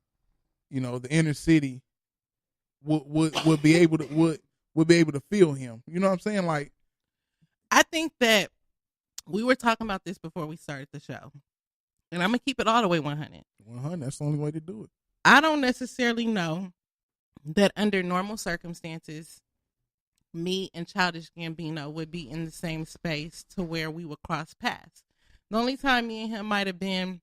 the inner city would be able to feel him? You know what I'm saying? Like, I think that we were talking about this before we started the show, and I'm gonna keep it all the way 100. 100. That's the only way to do it. I don't necessarily know that under normal circumstances, me and Childish Gambino would be in the same space to where we would cross paths. The only time me and him might have been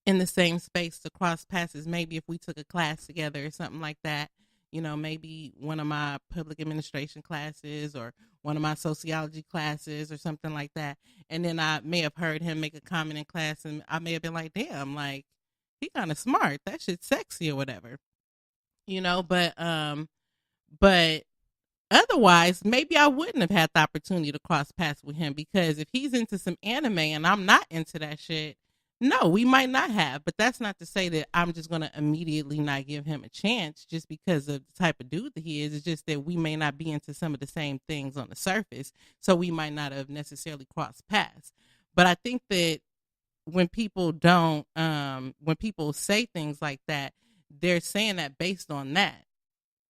in the same space to cross paths is maybe if we took a class together or something like that. Maybe one of my public administration classes or one of my sociology classes or something like that. And then I may have heard him make a comment in class and I may have been like, damn, like, he kind of smart. That shit's sexy or whatever. But otherwise, maybe I wouldn't have had the opportunity to cross paths with him because if he's into some anime and I'm not into that shit, no, we might not have. But that's not to say that I'm just going to immediately not give him a chance just because of the type of dude that he is. It's just that we may not be into some of the same things on the surface. So we might not have necessarily crossed paths. But I think that when people when people say things like that, they're saying that based on that.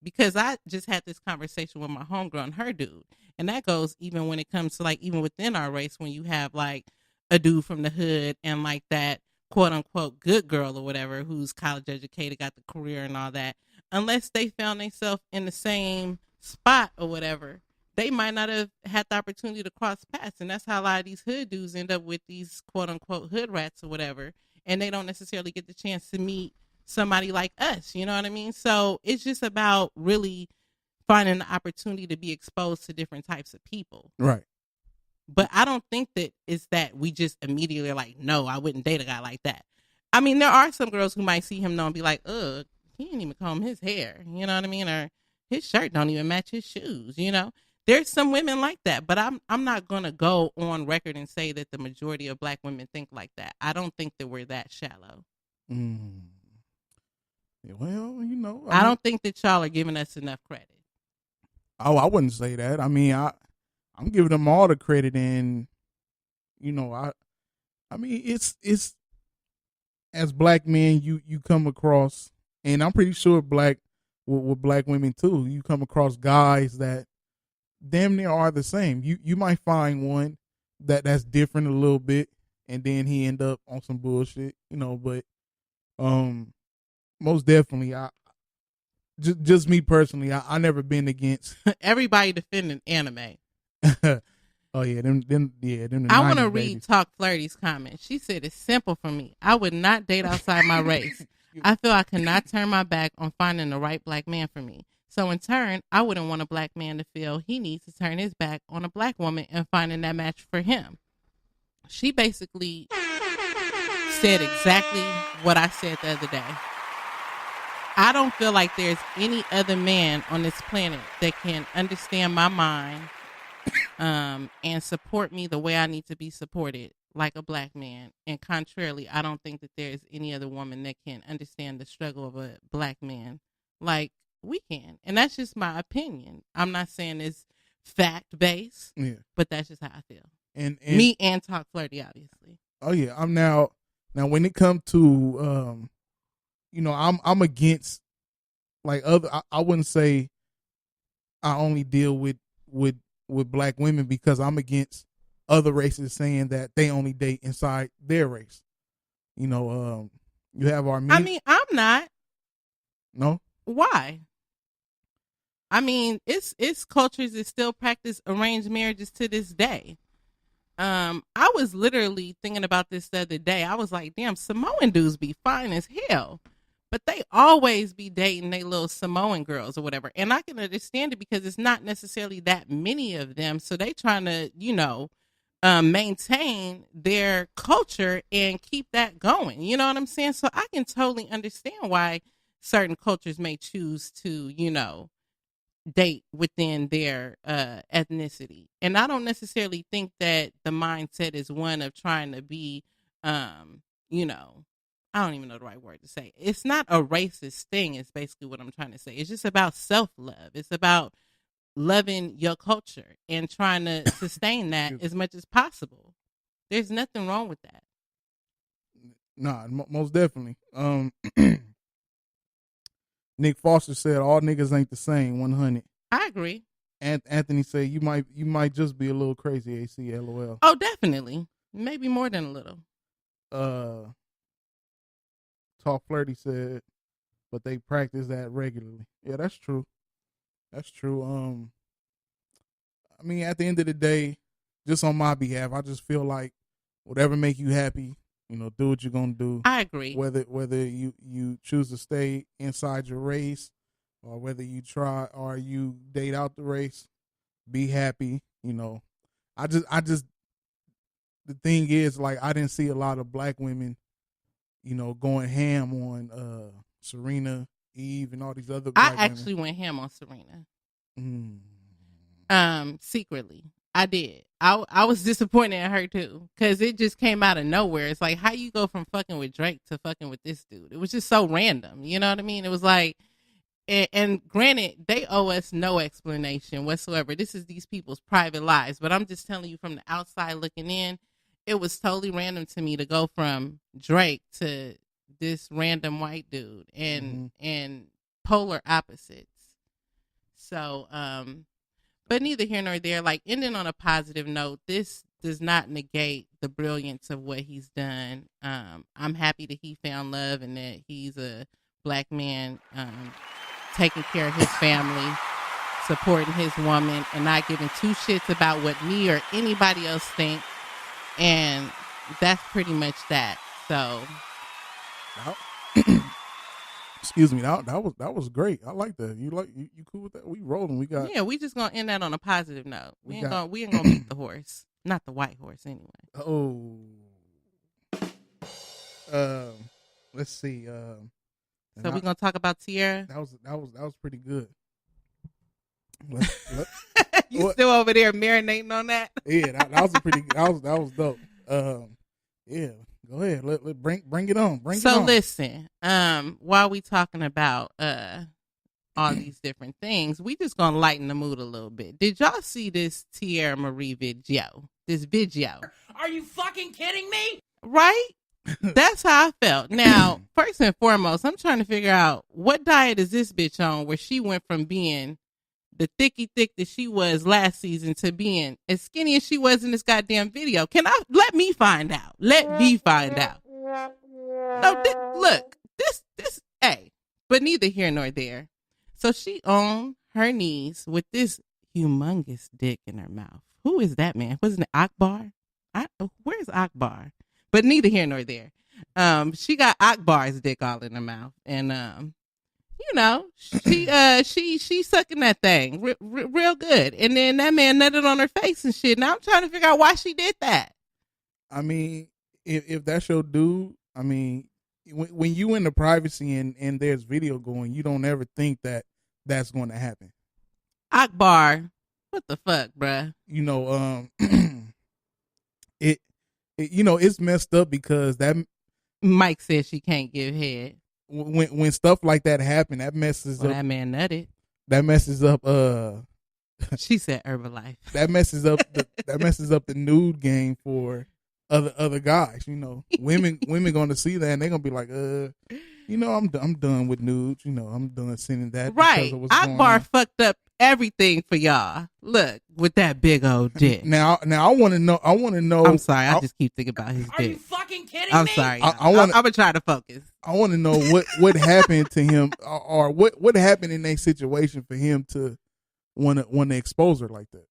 Because I just had this conversation with my homegirl and her dude. And that goes even when it comes to, like, even within our race, when you have, like, a dude from the hood and, like, that quote-unquote good girl or whatever who's college educated, got the career and all that. Unless they found themselves in the same spot or whatever, they might not have had the opportunity to cross paths. And that's how a lot of these hood dudes end up with these quote-unquote hood rats or whatever. And they don't necessarily get the chance to meet somebody like us, you know what I mean? So it's just about really finding the opportunity to be exposed to different types of people. Right. But I don't think that it's that we just immediately are like, no, I wouldn't date a guy like that. I mean, there are some girls who might see him though and be like, ugh, he didn't even comb his hair, you know what I mean? Or his shirt don't even match his shoes, There's some women like that, but I'm not going to go on record and say that the majority of black women think like that. I don't think that we're that shallow. Yeah, well, I don't think that y'all are giving us enough credit. Oh, I wouldn't say that. I mean, I'm giving them all the credit, and I mean, it's as black men, you come across, and I'm pretty sure with black women too, you come across guys that damn near are the same. You might find one that's different a little bit, and then he end up on some bullshit, but most definitely, just me personally, I never been against everybody defending anime. Oh yeah, them. I want to read Talk Flirty's comment. She said, "It's simple for me. I would not date outside my race. I feel I cannot turn my back on finding the right black man for me. So in turn, I wouldn't want a black man to feel he needs to turn his back on a black woman and finding that match for him." She basically said exactly what I said the other day. I don't feel like there's any other man on this planet that can understand my mind and support me the way I need to be supported like a black man. And contrarily, I don't think that there's any other woman that can understand the struggle of a black man like we can. And that's just my opinion. I'm not saying it's fact-based, but that's just how I feel. And me and Talk Flirty, obviously. Oh, yeah. I'm now when it comes to, I'm against, like, I wouldn't say I only deal with black women because I'm against other races saying that they only date inside their race. You have Armenian. I mean, I'm not. No? Why? I mean, it's cultures that still practice arranged marriages to this day. I was literally thinking about this the other day. I was like, damn, Samoan dudes be fine as hell, but they always be dating they little Samoan girls or whatever. And I can understand it because it's not necessarily that many of them. So they trying to, maintain their culture and keep that going. You know what I'm saying? So I can totally understand why certain cultures may choose to, date within their ethnicity. And I don't necessarily think that the mindset is one of trying to be, I don't even know the right word to say. It's not a racist thing, is basically what I'm trying to say. It's just about self-love. It's about loving your culture and trying to sustain that as much as possible. There's nothing wrong with that. Nah, most definitely. Nick Foster said all niggas ain't the same. 100. I agree. And Anthony said you might just be a little crazy. AC, LOL. Oh, definitely. Maybe more than a little. Talk Flirty said, but they practice that regularly. Yeah, that's true. That's true. I mean, at the end of the day, just on my behalf, I just feel like whatever make you happy, do what you're gonna do. I agree. Whether you choose to stay inside your race, or whether you try or you date out the race, be happy. I just the thing is, like, I didn't see a lot of black women, going ham on Serena, Eve, and all these other black I actually went ham on Serena. Secretly. I did. I was disappointed in her too, because it just came out of nowhere. It's like, how you go from fucking with Drake to fucking with this dude? It was just so random. You know what I mean? It was like, and granted, they owe us no explanation whatsoever. This is these people's private lives. But I'm just telling you, from the outside looking in, it was totally random to me to go from Drake to this random white dude, and polar opposites. So, but neither here nor there. Like, ending on a positive note, this does not negate the brilliance of what he's done. I'm happy that he found love and that he's a black man, taking care of his family, supporting his woman, and not giving two shits about what me or anybody else think. And that's pretty much that. So, excuse me, that was great. I like that. You cool with that? We rolling. We just gonna end that on a positive note. We ain't gonna beat the horse, not the white horse, anyway. Oh, let's see. So we're gonna talk about Tierra. That was pretty good. You still over there marinating on that? Yeah, that was a pretty. That was dope. Yeah, go ahead. Let bring it on. So listen, while we talking about all these different things, we just gonna lighten the mood a little bit. Did y'all see this Tierra Marie video? This video? Are you fucking kidding me? Right? That's how I felt. Now, first and foremost, I'm trying to figure out what diet is this bitch on, where she went from being the thicky thick that she was last season to being as skinny as she was in this goddamn video. Let me find out. Let me find out. No, hey, but neither here nor there. So she on her knees with this humongous dick in her mouth. Who is that man? Wasn't it Akbar? Where's Akbar? But neither here nor there. She got Akbar's dick all in her mouth, and she sucking that thing real good. And then that man nutted on her face and shit. Now I'm trying to figure out why she did that. I mean, if that's your dude, I mean, when you in the privacy and there's video going, you don't ever think that that's going to happen. Akbar, what the fuck, bruh? It's messed up because that Mike says she can't give head. When stuff like that happen, that messes up. That man nutted. That messes up. She said Herbalife. That messes up. That messes up the nude game for other guys. Women going to see that and they're gonna be like, I'm done with nudes. I'm done sending that. Right. Akbar fucked up everything for y'all. Look, with that big old dick. Now I want to know. I'm sorry. I just keep thinking about his Are you dick. fucking kidding I'm me? sorry. I wanna- I'm gonna try to focus. I want to know what happened to him, or what happened in that situation for him to want to expose her like that.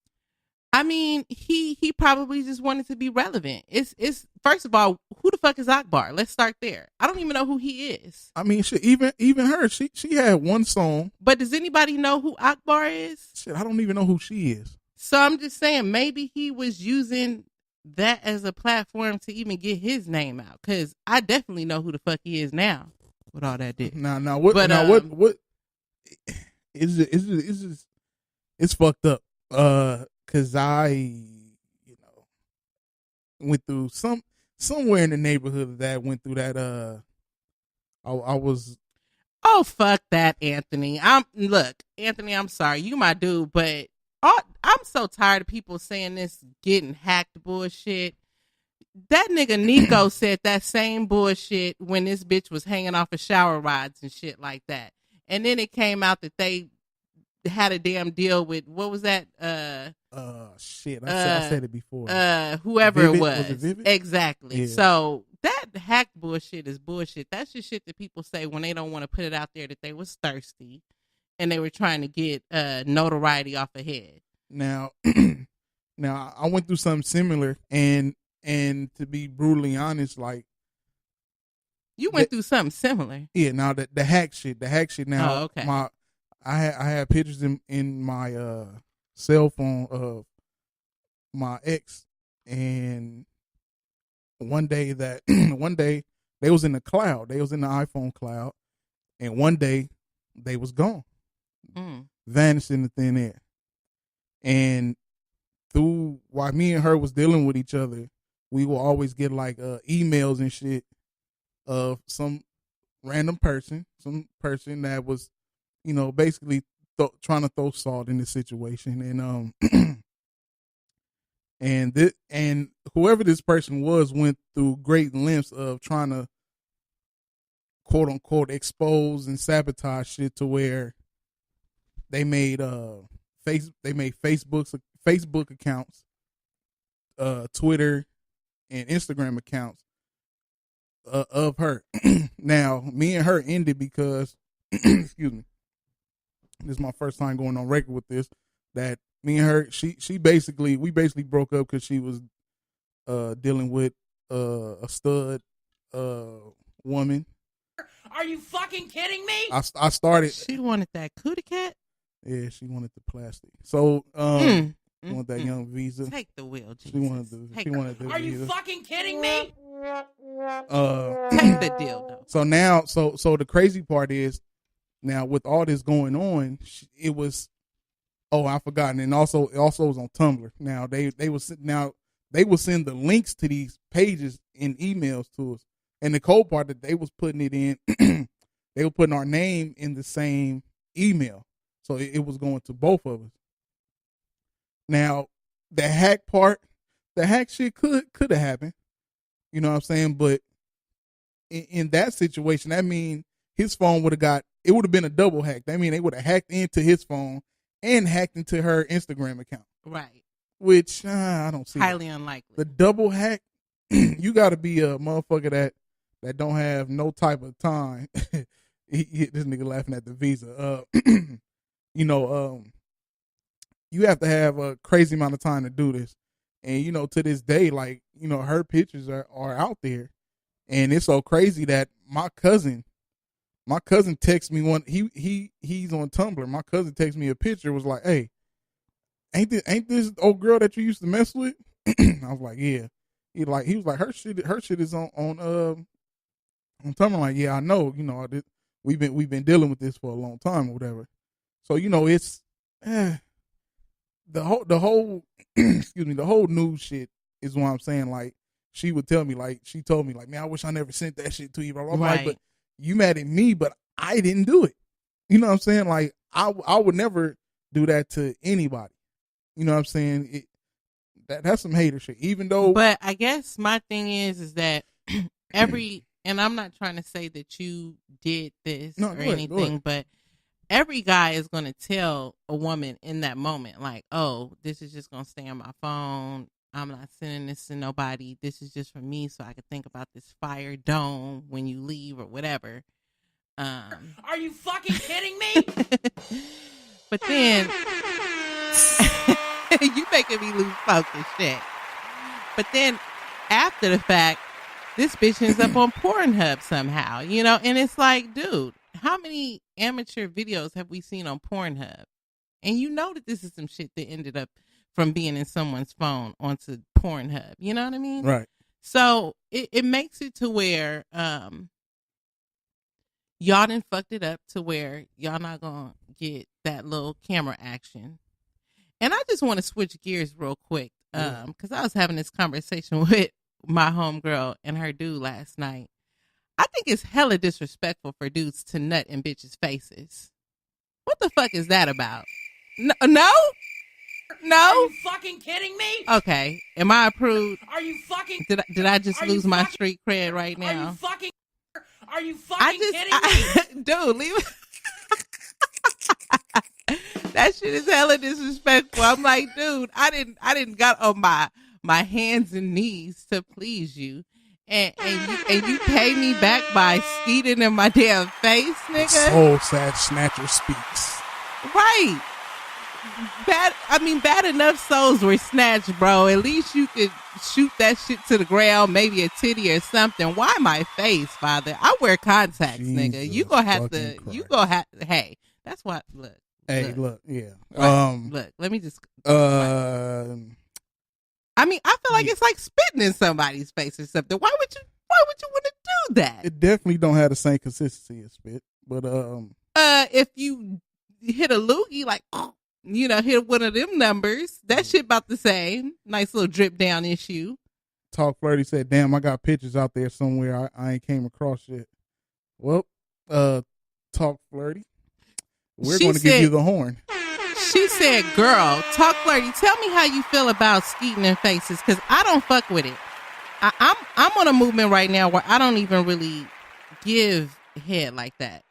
I mean, he probably just wanted to be relevant. It's first of all, who the fuck is Akbar? Let's start there. I don't even know who he is. I mean, shit, even her, she had one song. But does anybody know who Akbar is? Shit, I don't even know who she is. So I'm just saying, maybe he was using that as a platform to even get his name out. Because I definitely know who the fuck he is now with all that dick. Now what? But, What is it? It's fucked up. Cause I, went through somewhere in the neighborhood of that. Went through that. I was. Oh, fuck that, Anthony. Anthony, I'm sorry. You my dude, but I'm so tired of people saying this getting hacked bullshit. That nigga Nico said that same bullshit when this bitch was hanging off of shower rods and shit like that. And then it came out that they had a damn deal with, what was that? Shit. I said it before. Whoever Vivid? it was. Was it Vivid? Exactly. Yeah. So that hacked bullshit is bullshit. That's just shit that people say when they don't want to put it out there that they was thirsty and they were trying to get notoriety off a head. Now, I went through something similar, and to be brutally honest, like, you went through something similar. yeah. Now the hack shit. Now, Oh, okay. I had pictures in my cell phone of my ex, and one day they was in the cloud. They was in the iPhone cloud, and one day they was gone, vanished in the thin air. And while me and her was dealing with each other, we will always get like emails and shit of some random person, that was, basically trying to throw salt in the situation. And and whoever this person was went through great lengths of trying to quote unquote expose and sabotage shit to where they made Facebook accounts, Twitter and Instagram accounts of her. Now, me and her ended because excuse me. This is my first time going on record with this. That me and her, we basically broke up because she was dealing with a stud woman. Are you fucking kidding me? I started. She wanted that cootie cat. Yeah, she wanted the plastic. So wanted that young visa. Take the wheel, Jesus. She wanted the Are you visa. fucking kidding me? Take the dildo. So now, so the crazy part is, now with all this going on, it was. Oh, I forgot. And also it was on Tumblr. Now they will send the links to these pages in emails to us. And the cold part that they was putting it in, they were putting our name in the same email, so it was going to both of us. Now, the hack shit could have happened. You know what I'm saying? But in that situation, that mean his phone would have been a double hack. That mean they would have hacked into his phone and hacked into her Instagram account. Right. Which I don't see. Highly unlikely. The double hack, you got to be a motherfucker that don't have no type of time. This nigga laughing at the visa. You have to have a crazy amount of time to do this. And, to this day, like, her pictures are out there. And it's so crazy that my cousin texted me he's on Tumblr. My cousin texted me a picture, was like, hey, ain't this old girl that you used to mess with? I was like, yeah. He was like, her shit is on Tumblr. Like, yeah, I know, we've been dealing with this for a long time or whatever. So, it's the whole excuse me, the whole news shit is what I'm saying. Like, she would tell me, like, she told me, like, man, I wish I never sent that shit to you. I'm right. like, but you mad at me, but I didn't do it. You know what I'm saying? Like, I would never do that to anybody. You know what I'm saying? That's some hater shit. Even though, but I guess my thing is that and I'm not trying to say that you did this or anything, but every guy is going to tell a woman in that moment, like, oh, this is just going to stay on my phone. I'm not sending this to nobody. This is just for me so I can think about this fire dome when you leave or whatever. Are you fucking kidding me? But then, you making me lose focus, shit. But then, after the fact, this bitch ends up on Pornhub somehow, you know? And it's like, dude, how many amateur videos have we seen on Pornhub? And you know that this is some shit that ended up from being in someone's phone onto Pornhub. You know what I mean? Right. So it makes it to where y'all done fucked it up to where y'all not going to get that little camera action. And I just want to switch gears real quick because I was having this conversation with my homegirl and her dude last night. I think it's hella disrespectful for dudes to nut in bitches' faces. What the fuck is that about? No? Are you fucking kidding me? Okay. Am I approved? Are you fucking? Did I just Are you lose my fucking- street cred right Are you now? fucking? Are you fucking kidding me? Dude, leave it. That shit is hella disrespectful. I'm like, dude, I didn't got on my hands and knees to please you. And you pay me back by skeeting in my damn face, nigga. Soul Sad Snatcher speaks. Right. Bad enough souls were snatched, bro. At least you could shoot that shit to the ground, maybe a titty or something. Why my face, father? I wear contacts, nigga. You gonna have to. Jesus You Christ. gonna have. Hey, that's what. Look. Hey, look, yeah. Look. Let me just. Uh, I mean, I feel like it's like spitting in somebody's face or something. Why would you want to do that? it definitely don't have the same consistency as spit, but If you hit a loogie, like, you know, hit one of them numbers, that shit about the same. Nice little drip down issue. Talk Flirty said, "Damn, I got pictures out there somewhere I ain't came across yet." Well, Talk Flirty, we're She going to give said- you the horn. She said, girl, Talk Flirty, tell me how you feel about skeeting in faces, because I don't fuck with it. I'm on a movement right now where I don't even really give head like that.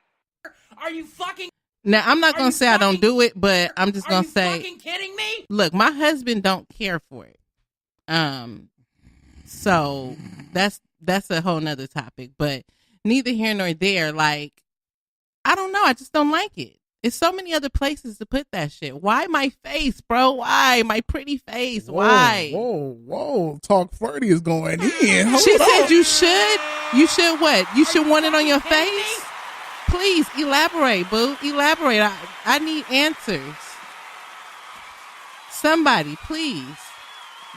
Are you fucking? Now, I'm not Are going you to say I don't fucking- do it, but I'm just Are going you to say, fucking kidding me? look, my husband don't care for it. So that's a whole nother topic, but neither here nor there. Like, I don't know. I just don't like it. It's so many other places to put that shit. Why my face, bro? Why my pretty face? Why? Whoa! Talk Flirty is going in. Hold She on. said you should. You should what? You should want it on your fucking kidding face? Please elaborate, boo. Elaborate. I need answers. Somebody, please.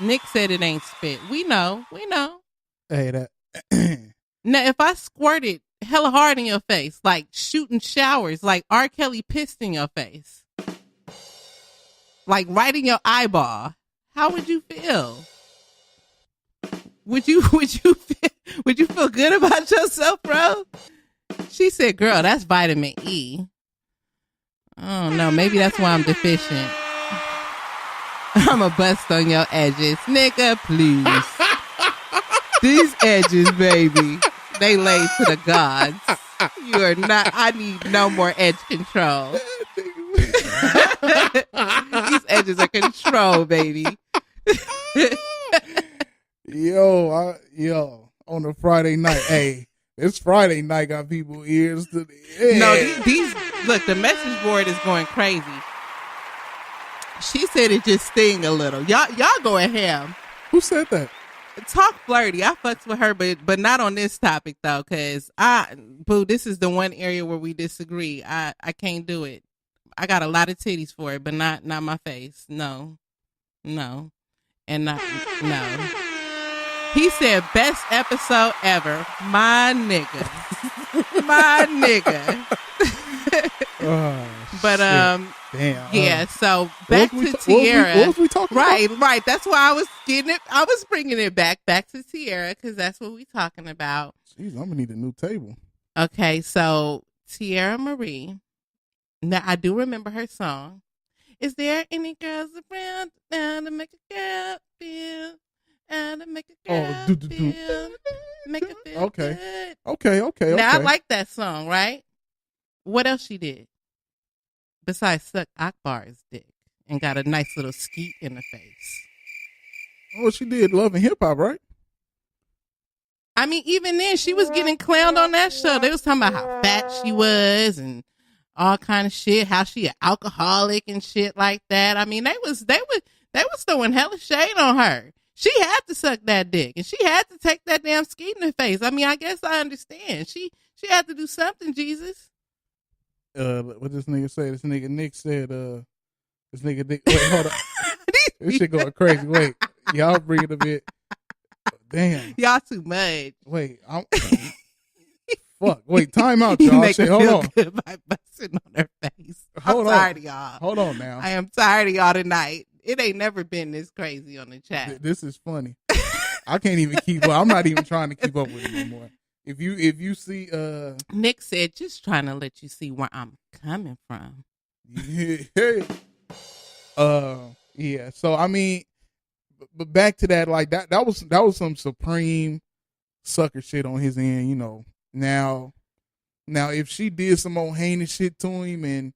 Nick said it ain't spit. We know. Hey, that. Now, if I squirted hella hard in your face, like shooting showers, like R. Kelly pissed in your face, like right in your eyeball, how would you feel? Would you feel good about yourself, bro? She said, girl, that's vitamin E. I don't know. Maybe that's why I'm deficient. I'm a bust on your edges. Nigga, please. These edges, baby, they laid to the gods. You are not, I need no more edge control. These edges are control, baby. Yo, on a Friday night. Hey, it's Friday night. Got people ears to the head. No, these look, the message board is going crazy. She said it just sting a little. Y'all going ham. Who said that? Talk Flirty. I fucks with her, but not on this topic though, because this is the one area where we disagree. I can't do it. I got a lot of titties for it, but not my face. No, and not no. He said best episode ever. My nigga. Oh, But damn. yeah. So back to What Tierra. was we talking about? Right. That's why I was getting it. I was bringing it back to Tierra because that's what we talking about. Jeez, I'm gonna need a new table. Okay, so Tierra Marie. Now I do remember her song. Is there any girls around now to make a girl feel? And to make a girl feel? Make her feel Okay. good. Okay. Now I like that song, right? What else she did? besides suck Akbar's dick and got a nice little skeet in the face. Oh, she did Love and Hip Hop, right? I mean, even then, she was getting clowned on that show. They was talking about how fat she was and all kind of shit, how she an alcoholic and shit like that. I mean, they was throwing hella shade on her. She had to suck that dick, and she had to take that damn skeet in the face. I mean, I guess I understand. She had to do something, Jesus. What this nigga say? This nigga Nick said, this nigga Nick, wait, hold on. This shit going crazy. Wait, y'all bring it a bit. Damn. Y'all too much. Wait, fuck. Wait, time out, y'all. Make her Hold feel on. good by busting on her face. Hold I'm on. tired of y'all. Hold on now. I am tired of y'all tonight. It ain't never been this crazy on the chat. This is funny. I can't even keep up. I'm not even trying to keep up with it no more. If you see Nick said, just trying to let you see where I'm coming from. Yeah. So I mean, but back to that, like that was some supreme sucker shit on his end, you know. Now if she did some old heinous shit to him, and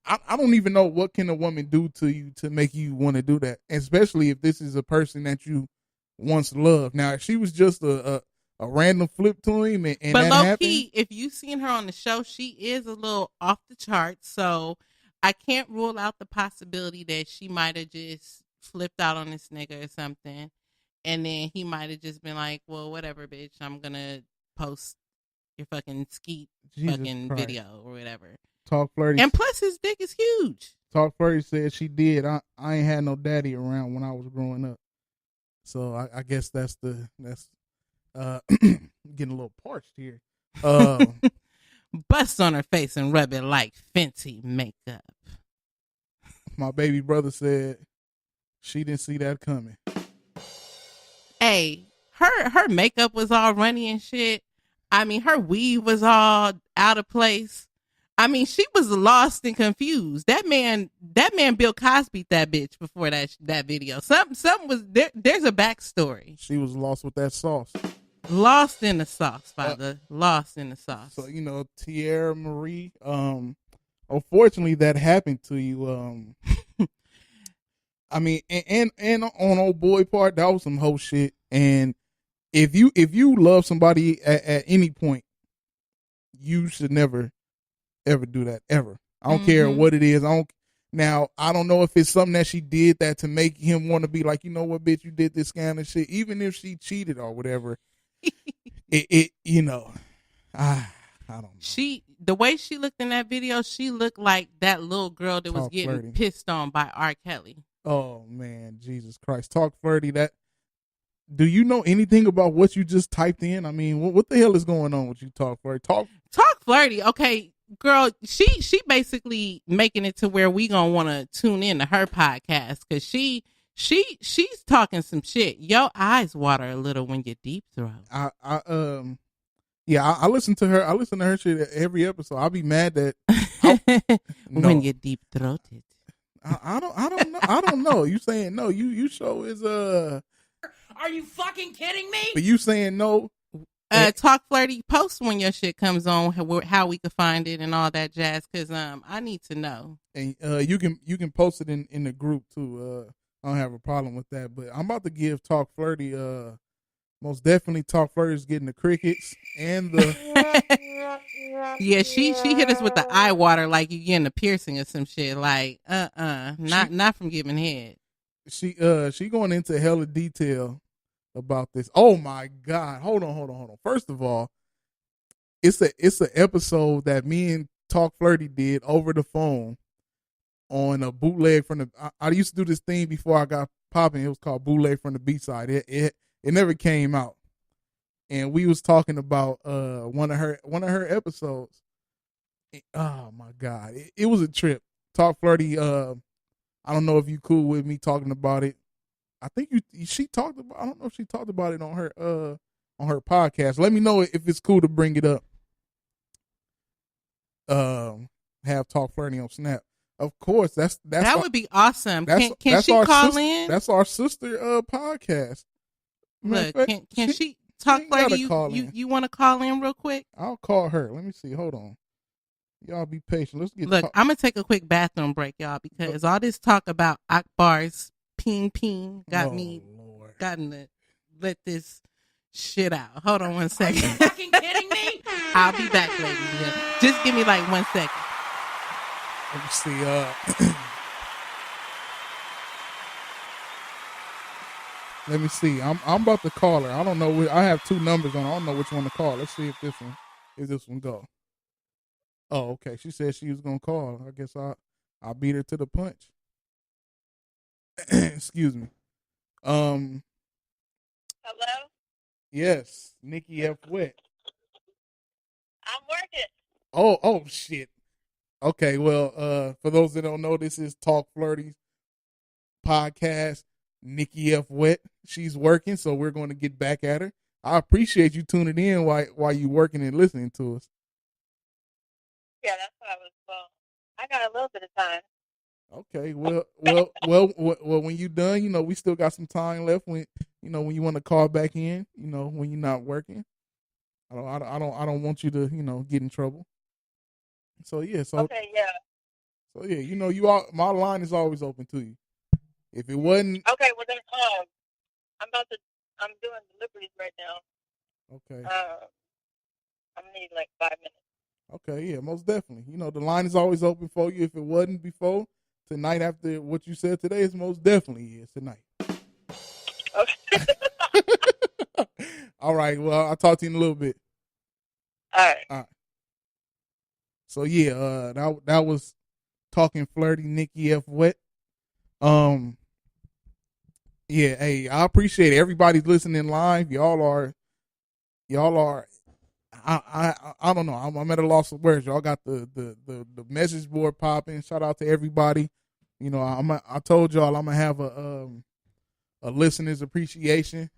I don't even know what can a woman do to you to make you want to do that, especially if this is a person that you once loved. Now, if she was just a random flip to him, and but that low happened, key, if you seen her on the show, she is a little off the charts. So I can't rule out the possibility that she might have just flipped out on this nigga or something, and then he might have just been like, "Well, whatever, bitch. I'm gonna post your fucking skeet fucking Christ. video or whatever." Talk Flirty. And plus, his dick is huge. Talk Flirty said she did. I ain't had no daddy around when I was growing up, so I guess that's getting a little parched here. Bust on her face and rub it like Fenty makeup. My baby brother said she didn't see that coming. Hey, her makeup was all runny and shit. I mean, her weave was all out of place. I mean, she was lost and confused. That man Bill Cosby that bitch before that video. Something was there. There's a backstory. She was lost with that sauce. Lost in the sauce, father. Lost in the sauce. So, you know, Tierra Marie, unfortunately that happened to you. I mean, and on old boy part, that was some whole shit. And if you love somebody at any point, you should never ever do that ever. I don't care what it is. I don't know if it's something that she did that to make him want to be like, you know what, bitch, you did this kind of shit. Even if she cheated or whatever, it you know, I don't know. The way she looked in that video, she looked like that little girl that was getting Flirty. pissed on by R. Kelly. Oh man, Jesus Christ! Talk Flirty. That. Do you know anything about what you just typed in? I mean, what the hell is going on with you, Talk Flirty? Talk Flirty. Okay, girl, she basically making it to where we gonna want to tune in to her podcast because she's talking some shit. Your eyes water a little when you deep throat. I listen to her. I listen to her shit every episode. I'll be mad that when you deep throated. I don't know. You saying no? You show is Are you fucking kidding me? But you saying no? Talk Flirty, post when your shit comes on, how we can find it and all that jazz. Cause I need to know. And you can post it in the group too. I don't have a problem with that. But I'm about to give Talk Flirty. Most definitely, Talk Flirty is getting the crickets and the. Yeah, she hit us with the eye water like you getting a piercing or some shit. Like not from giving head. She going into hella detail about this. Oh my God. Hold on. First of all, it's an episode that me and Talk Flirty did over the phone on a bootleg from the I used to do this thing before I got popping. It was called Bootleg from the B-side. It never came out. And we was talking about one of her episodes. Oh my God. It was a trip. Talk Flirty, I don't know if you cool with me talking about it. I think she talked about. I don't know if she talked about it on her podcast. Let me know if it's cool to bring it up. Have Talk Flirty on Snap. Of course, that would be awesome. Can she call in? That's our sister podcast. Look, can she Talk Flirty? You want to call in real quick? I'll call her. Let me see. Hold on. Y'all be patient. Let's get. Look, I'm gonna take a quick bathroom break, y'all, because all this talk about Akbar's ping got me gotten to let this shit out. Hold on one second. Are you fucking kidding me? I'll be back, ladies. Just give me like 1 second. Let me see. Let me see. I'm about to call her. I don't know. I have 2 numbers on. I don't know which one to call. Let's see if this one go. Oh, okay. She said she was gonna call. I guess I'll beat her to the punch. Excuse me. Hello? Yes, Nikki F. Wet. I'm working. Oh shit. Okay, well, for those that don't know, this is Talk Flirty podcast. Nikki F. Wet. She's working, so we're going to get back at her. I appreciate you tuning in while you working and listening to us. Yeah, that's what I was. I got a little bit of time. Okay, well. When you done, we still got some time left. When you want to call back in, when you're not working. I don't want you to, get in trouble. So yeah, Okay, yeah. So yeah, my line is always open to you. If it wasn't okay, well then, I'm doing deliveries right now. Okay. I'm needing like 5 minutes. Okay, yeah, most definitely. The line is always open for you. If it wasn't before, tonight after what you said today is most definitely is tonight. Okay. All right, well, I'll talk to you in a little bit. All right. So yeah, that was Talking Flirty, Nikki F. Wet. Yeah, hey, I appreciate it. Everybody's listening live. Y'all are I don't know. I'm at a loss of words. Y'all got the message board popping. Shout out to everybody. I told y'all I'm gonna have a listener's appreciation.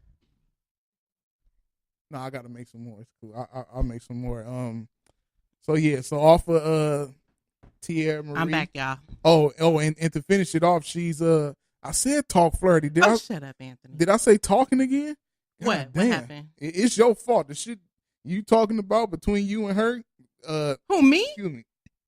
No, I gotta make some more. It's cool. I'll make some more. So yeah, so off of Tierra Marie. I'm back, y'all. And to finish it off, she's I said Talk Flirty. Shut up, Anthony. Did I say talking again? What happened? It's your fault. The shit you talking about between you and her. Who, me? Excuse me.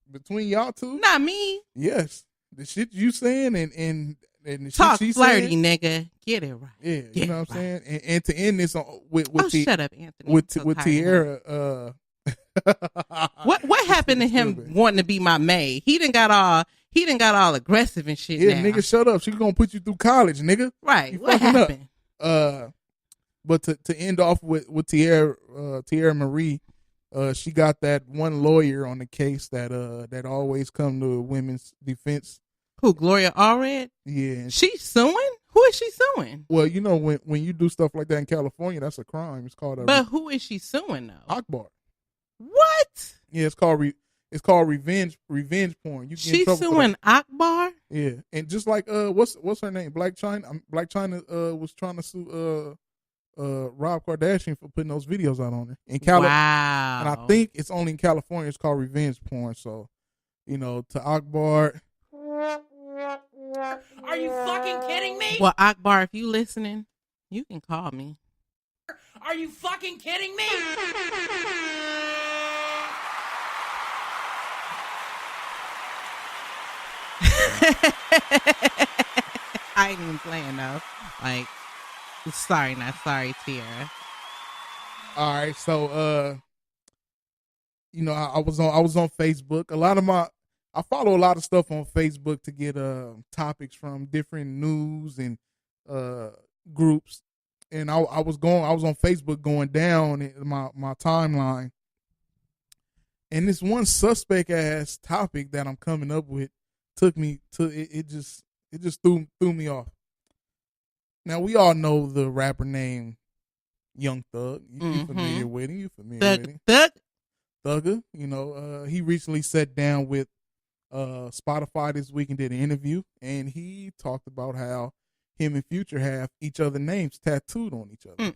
Between y'all two? Not me. Yes. The shit you saying and the Talk shit she flirty, saying, nigga. Get it right. Yeah, Get you know what I'm right. saying? And to end this with shut up, Anthony. With So with tired of Tierra. What happened to him wanting to be my maid? He done got all aggressive and shit. Yeah, now. nigga, shut up. She gonna put you through college, nigga. Right. You What happened? But to end off with Tierra Marie, she got that one lawyer on the case that always come to women's defense. Who, Gloria Allred? Yeah. She's suing? Who is she suing? Well, when you do stuff like that in California, that's a crime. It's called But who is she suing though? Akbar. What? Yeah, it's called revenge porn. You get in She's trouble for suing that. Akbar? Yeah, and just like what's her name? Black China. Black China was trying to sue Rob Kardashian for putting those videos out on her in California. Wow. And I think it's only in California. It's called revenge porn. So, to Akbar. Are you fucking kidding me? Well, Akbar, if you listening, you can call me. Are you fucking kidding me? I ain't even playing though. Like, sorry, not sorry, Tierra. All right, so I was on Facebook. I follow a lot of stuff on Facebook to get topics from different news and groups. And I was on Facebook going down in my timeline. And this one suspect ass topic that I'm coming up with took me to it just threw me off. Now we all know the rapper named Young Thug. You familiar with him? You familiar with him? Thugger. He recently sat down with Spotify this week and did an interview, and he talked about how him and Future have each other names tattooed on each other.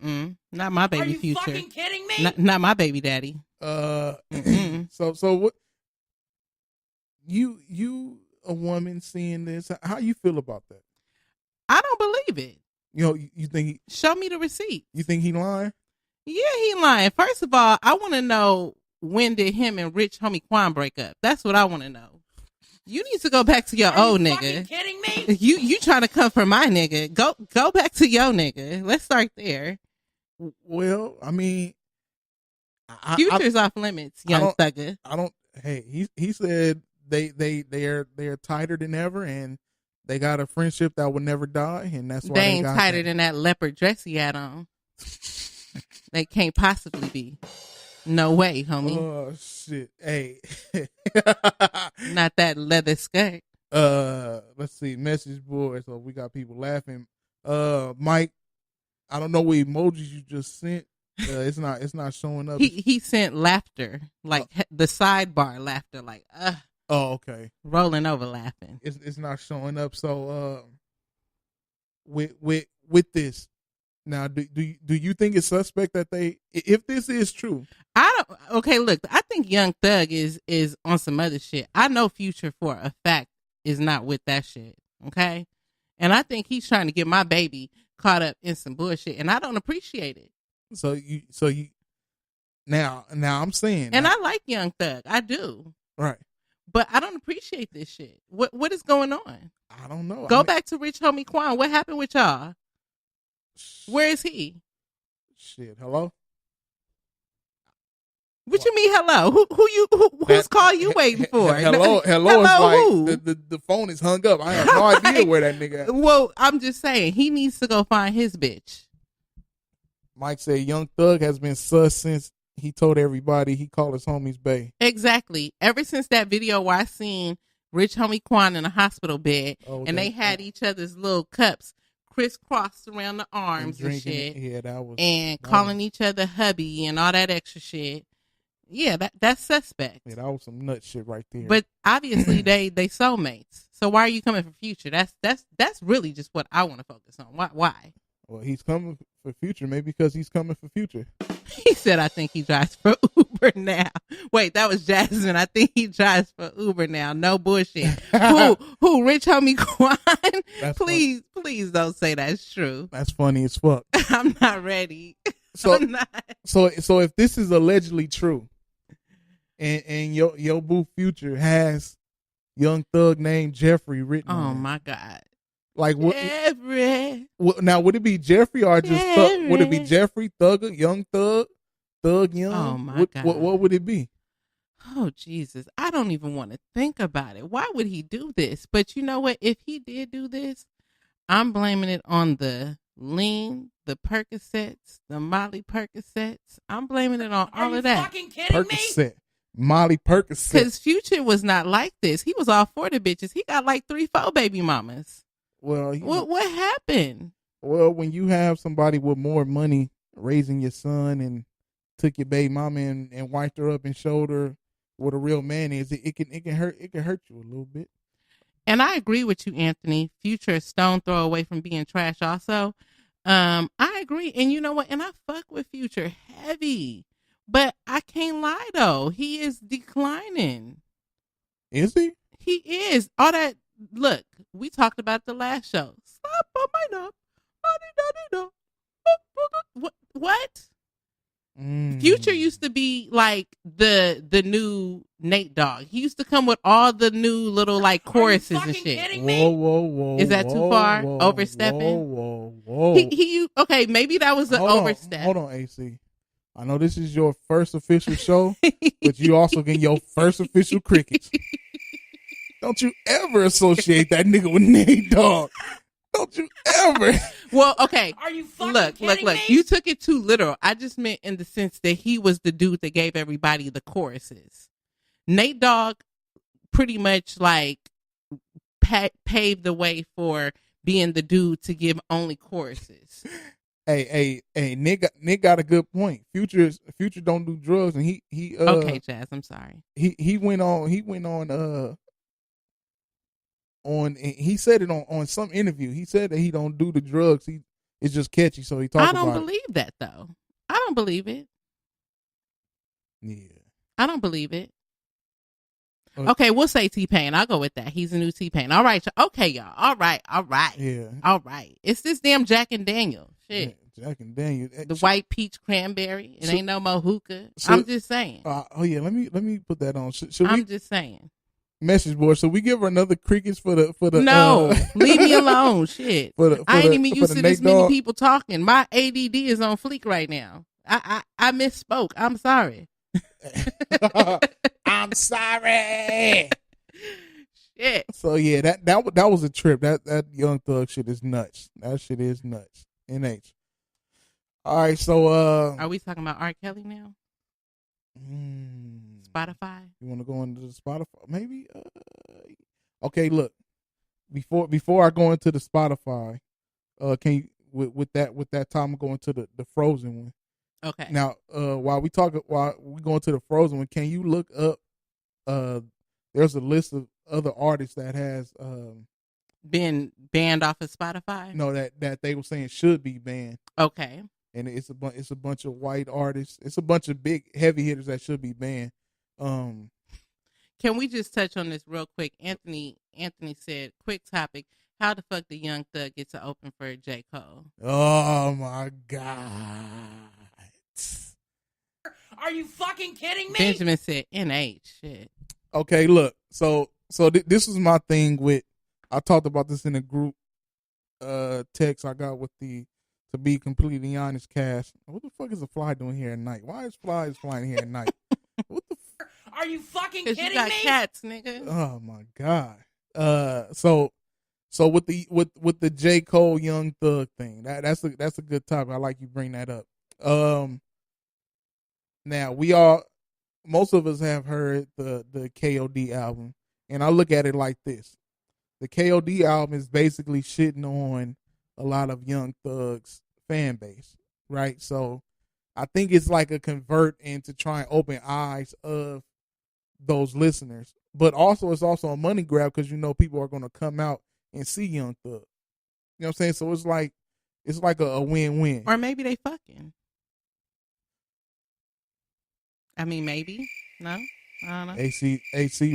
Not my baby Are you Future. fucking kidding me? Not my baby daddy. So what? You a woman seeing this? How you feel about that? I don't believe it. You think Show me the receipt. you think he lying? Yeah, he lying. First of all, I want to know when did him and Rich Homie Quan break up? That's what I want to know. You need to go back to your old nigga. Are you kidding me? You trying to come for my nigga? Go back to your nigga. Let's start there. Well, I mean, Future's off limits, young thugger. I don't. Hey, he said they're tighter than ever, and they got a friendship that will never die, and that's why they ain't tighter than that leopard dress he had on. They can't possibly be. No way, homie. Oh shit! Hey, not that leather skirt. Let's see, message board. So we got people laughing. Mike, I don't know what emojis you just sent. It's not showing up. He sent laughter, like the sidebar laughter, like Oh, okay. Rolling over laughing. It's not showing up. So with this. Now, do you think it's suspect that if this is true? Okay, look, I think Young Thug is on some other shit. I know Future for a fact is not with that shit, okay? And I think he's trying to get my baby caught up in some bullshit, and I don't appreciate it. So you now I'm saying, and I like Young Thug, I do, right? But I don't appreciate this shit. What is going on? I don't know. Go back to Rich Homie Quan. What happened with y'all? Where is he? Shit. Hello. What you mean? Hello? Whose call you waiting for? Hello is like the phone is hung up. I have no idea where that nigga. Well, I'm just saying he needs to go find his bitch. Mike said Young Thug has been sus since he told everybody he called his homies bae. Exactly. Ever since that video where I seen Rich Homie Quan in a hospital bed and they had each other's little cups crisscrossed around the arms and shit. Yeah, that was. And calling each other hubby and all that extra shit. Yeah, that's suspect. Yeah, that was some nut shit right there. But obviously they soulmates. So why are you coming for Future? That's really just what I want to focus on. Why? Well, he's coming for Future, maybe because he's coming for Future. He said, I think he drives for Uber now. Wait, that was Jasmine. I think he drives for Uber now. No bullshit. Who? Rich Homie Quan? Please don't say that's true. That's funny as fuck. I'm not ready. So, I'm not. So if this is allegedly true, and your boo Future has Young Thug named Jeffrey written on it. My God. Like what? Jeffrey. Now would it be Jeffrey or just Thug? Would it be Jeffrey Thugger, Young Thug Young? Oh my God. What would it be? Oh Jesus, I don't even want to think about it. Why would he do this? But you know what? If he did do this, I'm blaming it on the lean, the Percocets, the Molly Percocets. I'm blaming it on all of that. Are you fucking kidding Percocet. me? Molly Percocet. Because Future was not like this. He was all for the bitches. He got like 3-4 baby mamas. Well, what happened? Well, when you have somebody with more money raising your son and took your baby mama and wiped her up and showed her what a real man is, it can hurt you a little bit. And I agree with you, Anthony. Future is stone throw away from being trash also. I agree. And you know what? And I fuck with Future heavy. But I can't lie though. He is declining. Is he? He is. All that. Look, we talked about the last show. Stop on my knob. What? Future used to be like the new Nate Dogg. He used to come with all the new little like choruses and shit. Whoa. Is that too far? Overstepping? Whoa. He okay, maybe that was an overstep. Hold on, AC. I know this is your first official show, but you also get your first official crickets. Don't you ever associate that nigga with Nate Dogg. Don't you ever. Well, okay. Are you fucking kidding me? You took it too literal. I just meant in the sense that he was the dude that gave everybody the choruses. Nate Dogg pretty much like paved the way for being the dude to give only choruses. Hey, Nick got a good point. Future don't do drugs, and he okay, Jazz, I'm sorry. He went on he said it on some interview. He said that he don't do the drugs. It's just catchy, so he talked about it. I don't believe that though. I don't believe it. Yeah. I don't believe it. Okay, we'll say T-Pain. I'll go with that. He's a new T-Pain. All right. Okay, y'all. All right. Yeah. All right. It's this damn Jack and Daniel. Shit. Jack and Daniel. The white peach cranberry. It ain't no more hookah. So, I'm just saying. Oh yeah, let me put that on. Should I'm we just saying. message board? So we give her another crickets for the No, leave me alone. Shit. I ain't even used to this many people talking. My ADD is on fleek right now. I misspoke. I'm sorry. I'm sorry. Shit. So yeah, that was a trip. That Young Thug shit is nuts. That shit is nuts. NH. All right, so are we talking about R. Kelly now? Spotify. You want to go into the Spotify? Maybe. Okay, look. Before I go into the Spotify, can you with that time I'm going to the Frozen one. Okay. Now, while we go into the Frozen one, can you look up? There's a list of other artists that has been banned off of Spotify. No, that they were saying should be banned. Okay. And it's a bunch of white artists. It's a bunch of big heavy hitters that should be banned. Can we just touch on this real quick? Anthony said, quick topic. How the fuck did Young Thug get to open for J. Cole? Oh my God. Are you fucking kidding me? Benjamin said NH. Shit. Okay, look. So this is my thing with, I talked about this in a group text I got with the To Be Completely Honest cast. What the fuck is a fly doing here at night? Why is flies flying here at night? What the fuck? Are you fucking kidding me? You got cats, nigga. Oh my God. So with the J. Cole Young Thug thing, that's a good topic. I like you bring that up. Now most of us have heard the KOD album, and I look at it like this: the KOD album is basically shitting on a lot of Young Thug's fan base, right? So I think it's like a convert and to try and open eyes of those listeners, but also it's also a money grab because people are going to come out and see Young Thug. You know what I'm saying? So it's like a win-win. Or maybe they fucking. I mean, maybe. No, I don't know. AC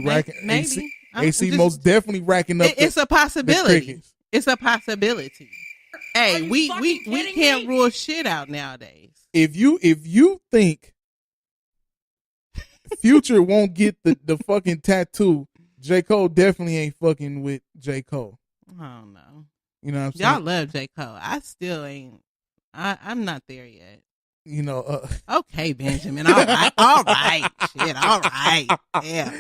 racking. Maybe. AC most definitely racking up. It's a possibility. It's a possibility. Hey, we can't rule shit out nowadays. If you think Future won't get the fucking tattoo, J. Cole definitely ain't fucking with J. Cole. I don't know. You know what I'm saying? Y'all love J. Cole. I still ain't. I'm not there yet. Okay, Benjamin. All right. Shit. All right. Yeah.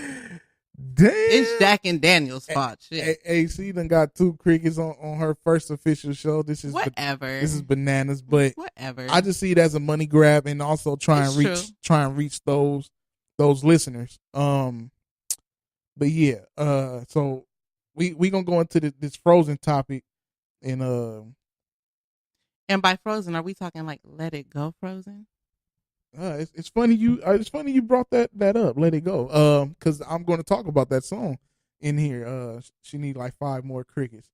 Damn. It's Jack and Daniel's fault. Shit. AC done got 2 crickets on her first official show. This is whatever. This is bananas, but whatever. I just see it as a money grab and also try and reach those listeners. But yeah. So we gonna go into this Frozen topic and by Frozen, are we talking like Let It Go Frozen? It's funny you brought that up. Let It Go. Because I'm going to talk about that song in here. She need like 5 more crickets.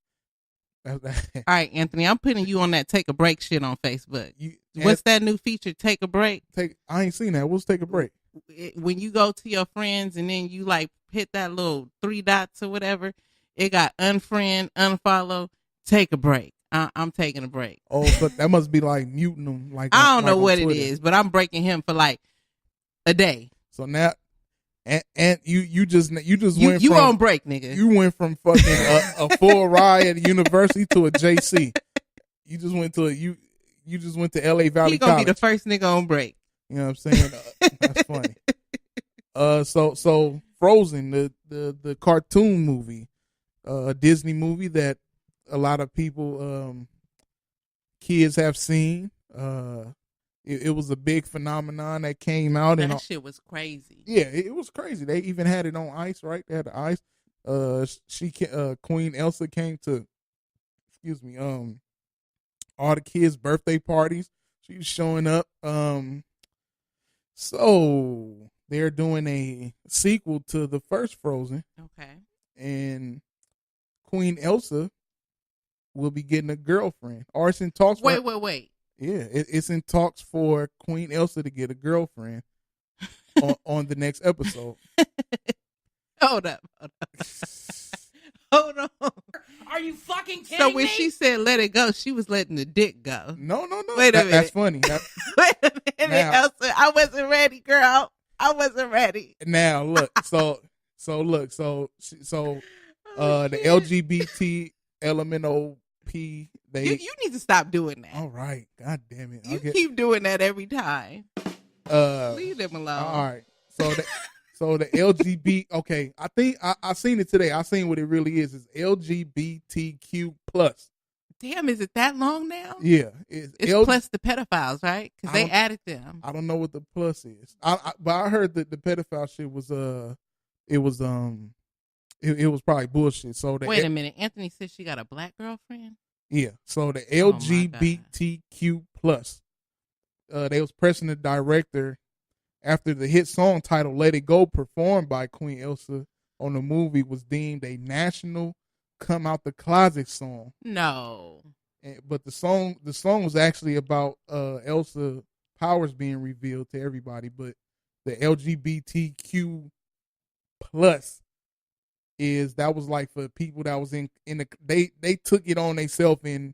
All right, Anthony, I'm putting you on that Take a Break shit on Facebook. What's that new feature? Take a Break. I ain't seen that. What's Take a Break? When you go to your friends and then you like hit that little 3 dots or whatever, it got unfriend, unfollow, take a break. I'm taking a break. Oh, but that must be like muting them. Like I don't know what Twitter. It is, but I'm breaking him for like a day. So now, and you just went. You on break, nigga. You went from fucking a full ride at a university to a JC. You just went to You just went to LA Valley. He gonna College. be the first nigga on break. You know what I'm saying? That's funny. So Frozen, the cartoon movie, a Disney movie that a lot of people, kids have seen. It was a big phenomenon that came out. That shit was crazy. Yeah, it was crazy. They even had it on ice, right? They had the ice. Queen Elsa came to, all the kids' birthday parties. She was showing up. So they're doing a sequel to the first Frozen. Okay. And Queen Elsa will be getting a girlfriend. Or it's in talks. Wait. Yeah, it's in talks for Queen Elsa to get a girlfriend on the next episode. Hold up. Hold on. Are you fucking kidding So when me? she said let it go, she was letting the dick go. No. Wait a minute. That's funny. Wait a minute, Now- Elsa. I wasn't ready, girl. I wasn't ready. Now look, the LGBT LMNOP, they You need to stop doing that. all right. God damn it. You keep doing that every time. Leave them alone. All right. So the LGBT. Okay, I think I seen it today. I seen what it really is. It's LGBTQ plus. Damn, is it that long now? Yeah, It's plus the pedophiles, right? Because they added them. I don't know what the plus is. But I heard that the pedophile shit was it was probably bullshit. So Wait a minute. Anthony said she got a black girlfriend. Yeah. So the Oh, LGBTQ plus. They was pressing the director after the hit song titled "Let It Go" performed by Queen Elsa on the movie was deemed a national come out the closet song. No. But the song was actually about Elsa powers being revealed to everybody. But the LGBTQ plus that was like for people that was in the they took it on themselves, and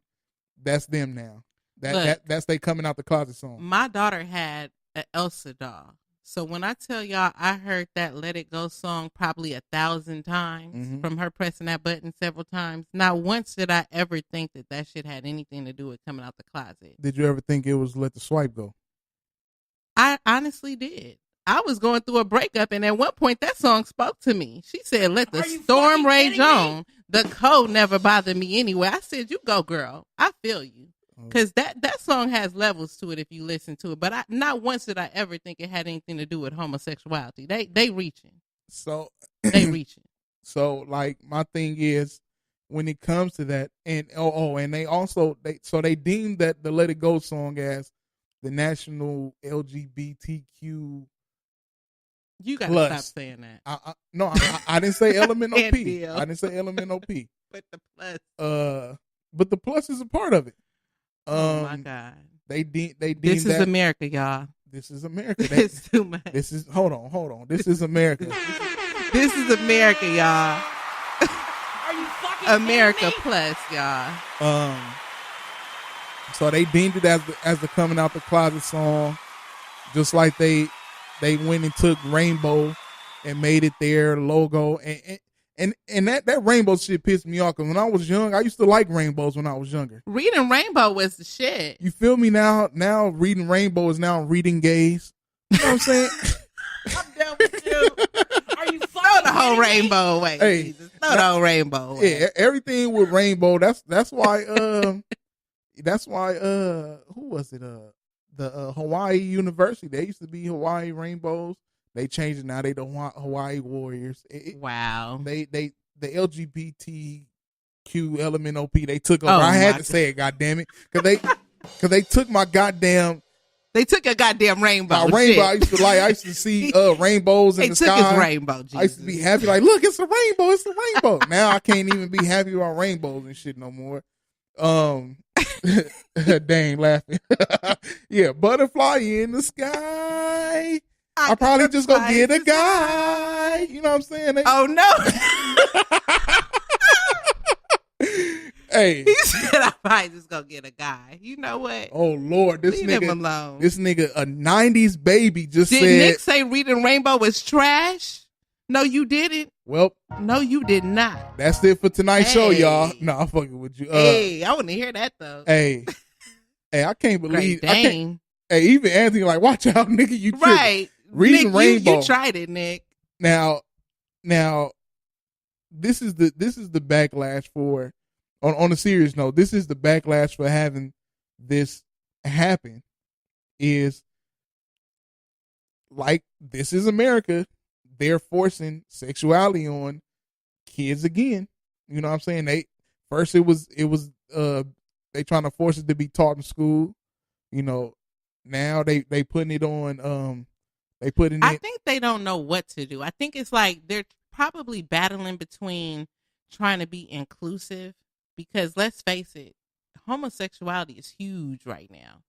that's them now. That's they coming out the closet song. My daughter had an Elsa doll. So when I tell y'all I heard that Let It Go song probably 1,000 times from her pressing that button several times, not once did I ever think that shit had anything to do with coming out the closet. Did you ever think it was Let the Swipe Go? I honestly did. I was going through a breakup, and at one point that song spoke to me. She said, "Let the storm rage on. The cold never bothered me anyway." I said, "You go, girl. I feel you." Because that song has levels to it if you listen to it. But not once did I ever think it had anything to do with homosexuality. They reaching. So they reaching. So like my thing is when it comes to that, and and they also they deemed that the Let It Go song as the national LGBTQ. You gotta stop saying that. I didn't say LMNOP. I didn't say LMNOP. But the plus. But the plus is a part of it. Oh my God! They deemed this is America, y'all. This is America. It's too much. This is hold on. This is America. This is America, y'all. Are you fucking America kidding me? plus, y'all. So they deemed it as the coming out the closet song, just like they went and took Rainbow and made it their logo, and that rainbow shit pissed me off because when I was young, I used to like rainbows when I was younger. Reading Rainbow was the shit. You feel me now? Now reading Rainbow is now reading gays. You know what I'm saying? I'm done with you. Are you fucking Throw the whole kidding me? rainbow away. Hey, Jesus. Throw the whole rainbow away. Yeah, everything with rainbow. That's why who was it? The Hawaii University. They used to be Hawaii Rainbows. They changed it now. They the Hawaii Warriors. Wow. The LGBTQ LMNOP. They took over. I had to say it. God damn it, because they took my goddamn. They took a goddamn rainbow. My rainbow. I used to see rainbows in the sky. They took his rainbow. Jesus. I used to be happy. Like, look, it's a rainbow. It's a rainbow. Now I can't even be happy about rainbows and shit no more. Dang, laughing. Yeah, butterfly in the sky. I probably just go get a guy. You know what I'm saying? Oh no. Hey. He said I probably just go get a guy. You know what? Oh Lord, Leave him alone. This nigga, a 90s baby, just Did said. Nick say Reading Rainbow was trash? No, you didn't. Well, no, you did not. That's it for tonight's show, y'all. No, I'm fucking with you. Hey, I want to hear that though. Hey, I can't believe. Dang. Hey, even Anthony, like, watch out, nigga. You tripping. Right? Reading Nick, Rainbow. You tried it, Nick. Now, this is the backlash for. On a serious note, this is the backlash for having this happen. Is like, this is America. They're forcing sexuality on kids again. You know what I'm saying? It was they trying to force it to be taught in school. You know, now they putting it on I think they don't know what to do. I think it's like they're probably battling between trying to be inclusive, because let's face it, homosexuality is huge right now.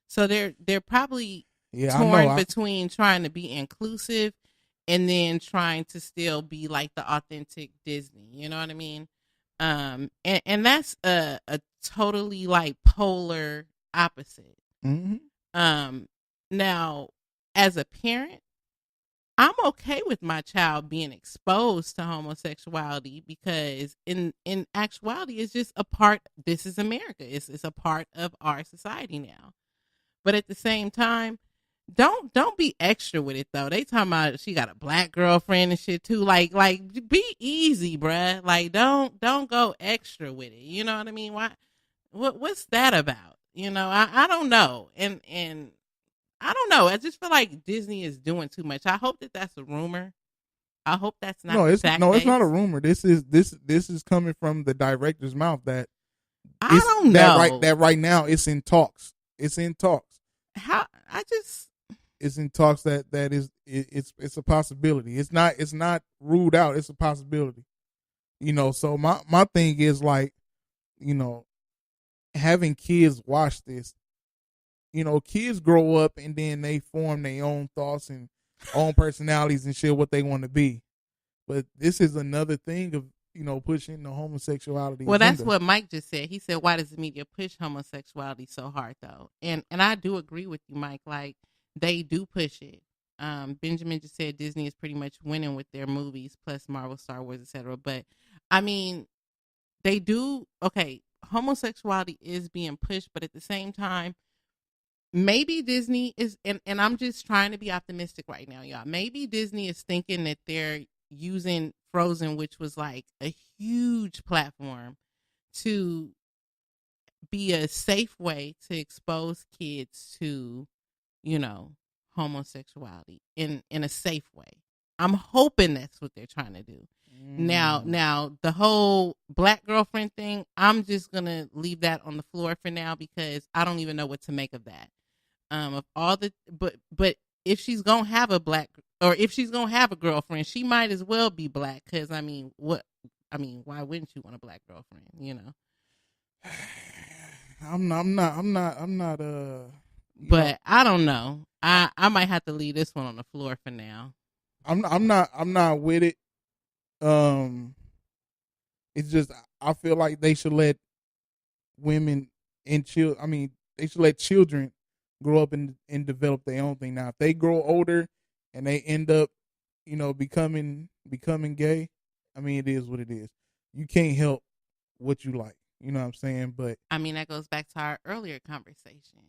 So they're probably torn between trying to be inclusive and then trying to still be like the authentic Disney. You know what I mean? And that's a totally like polar opposite. Now, as a parent, I'm okay with my child being exposed to homosexuality because in actuality, it's just a part. This is America. It's a part of our society now. But at the same time, don't be extra with it though. They talking about she got a black girlfriend and shit too. Like be easy, bruh. Like don't go extra with it. You know what I mean? What's that about? You know, I don't know. And I don't know. I just feel like Disney is doing too much. I hope that that's a rumor. I hope that's not it's fact no, it's not a based. rumor. This is coming from the director's mouth that I don't know. that right now it's in talks. It's in talks. It's in talks it's a possibility. It's not ruled out. It's a possibility. You know, so my thing is like, you know, having kids watch this, you know, kids grow up and then they form their own thoughts and own personalities and shit, what they want to be. But this is another thing of, you know, pushing the homosexuality. Well, agenda. that's what Mike just said. He said, why does the media push homosexuality so hard, though? And I do agree with you, Mike. Like, they do push it. Benjamin just said Disney is pretty much winning with their movies, plus Marvel, Star Wars, etc. But, I mean, they do, okay, homosexuality is being pushed, but at the same time, maybe Disney is, and I'm just trying to be optimistic right now, y'all. Maybe Disney is thinking that they're using Frozen, which was like a huge platform, to be a safe way to expose kids to, you know, homosexuality in a safe way. I'm hoping that's what they're trying to do. Now the whole black girlfriend thing, I'm just gonna leave that on the floor for now because I don't even know what to make of that. Of all the but if she's gonna have if she's gonna have a girlfriend, she might as well be black. Because why wouldn't you want a black girlfriend? You know. I'm not. But I don't know. I might have to leave this one on the floor for now. I'm not with it. It's just I feel like they should let women and they should let children grow up and develop their own thing. Now, if they grow older and they end up, you know, becoming gay, I mean, it is what it is. You can't help what you like. You know what I'm saying? But I mean, that goes back to our earlier conversation.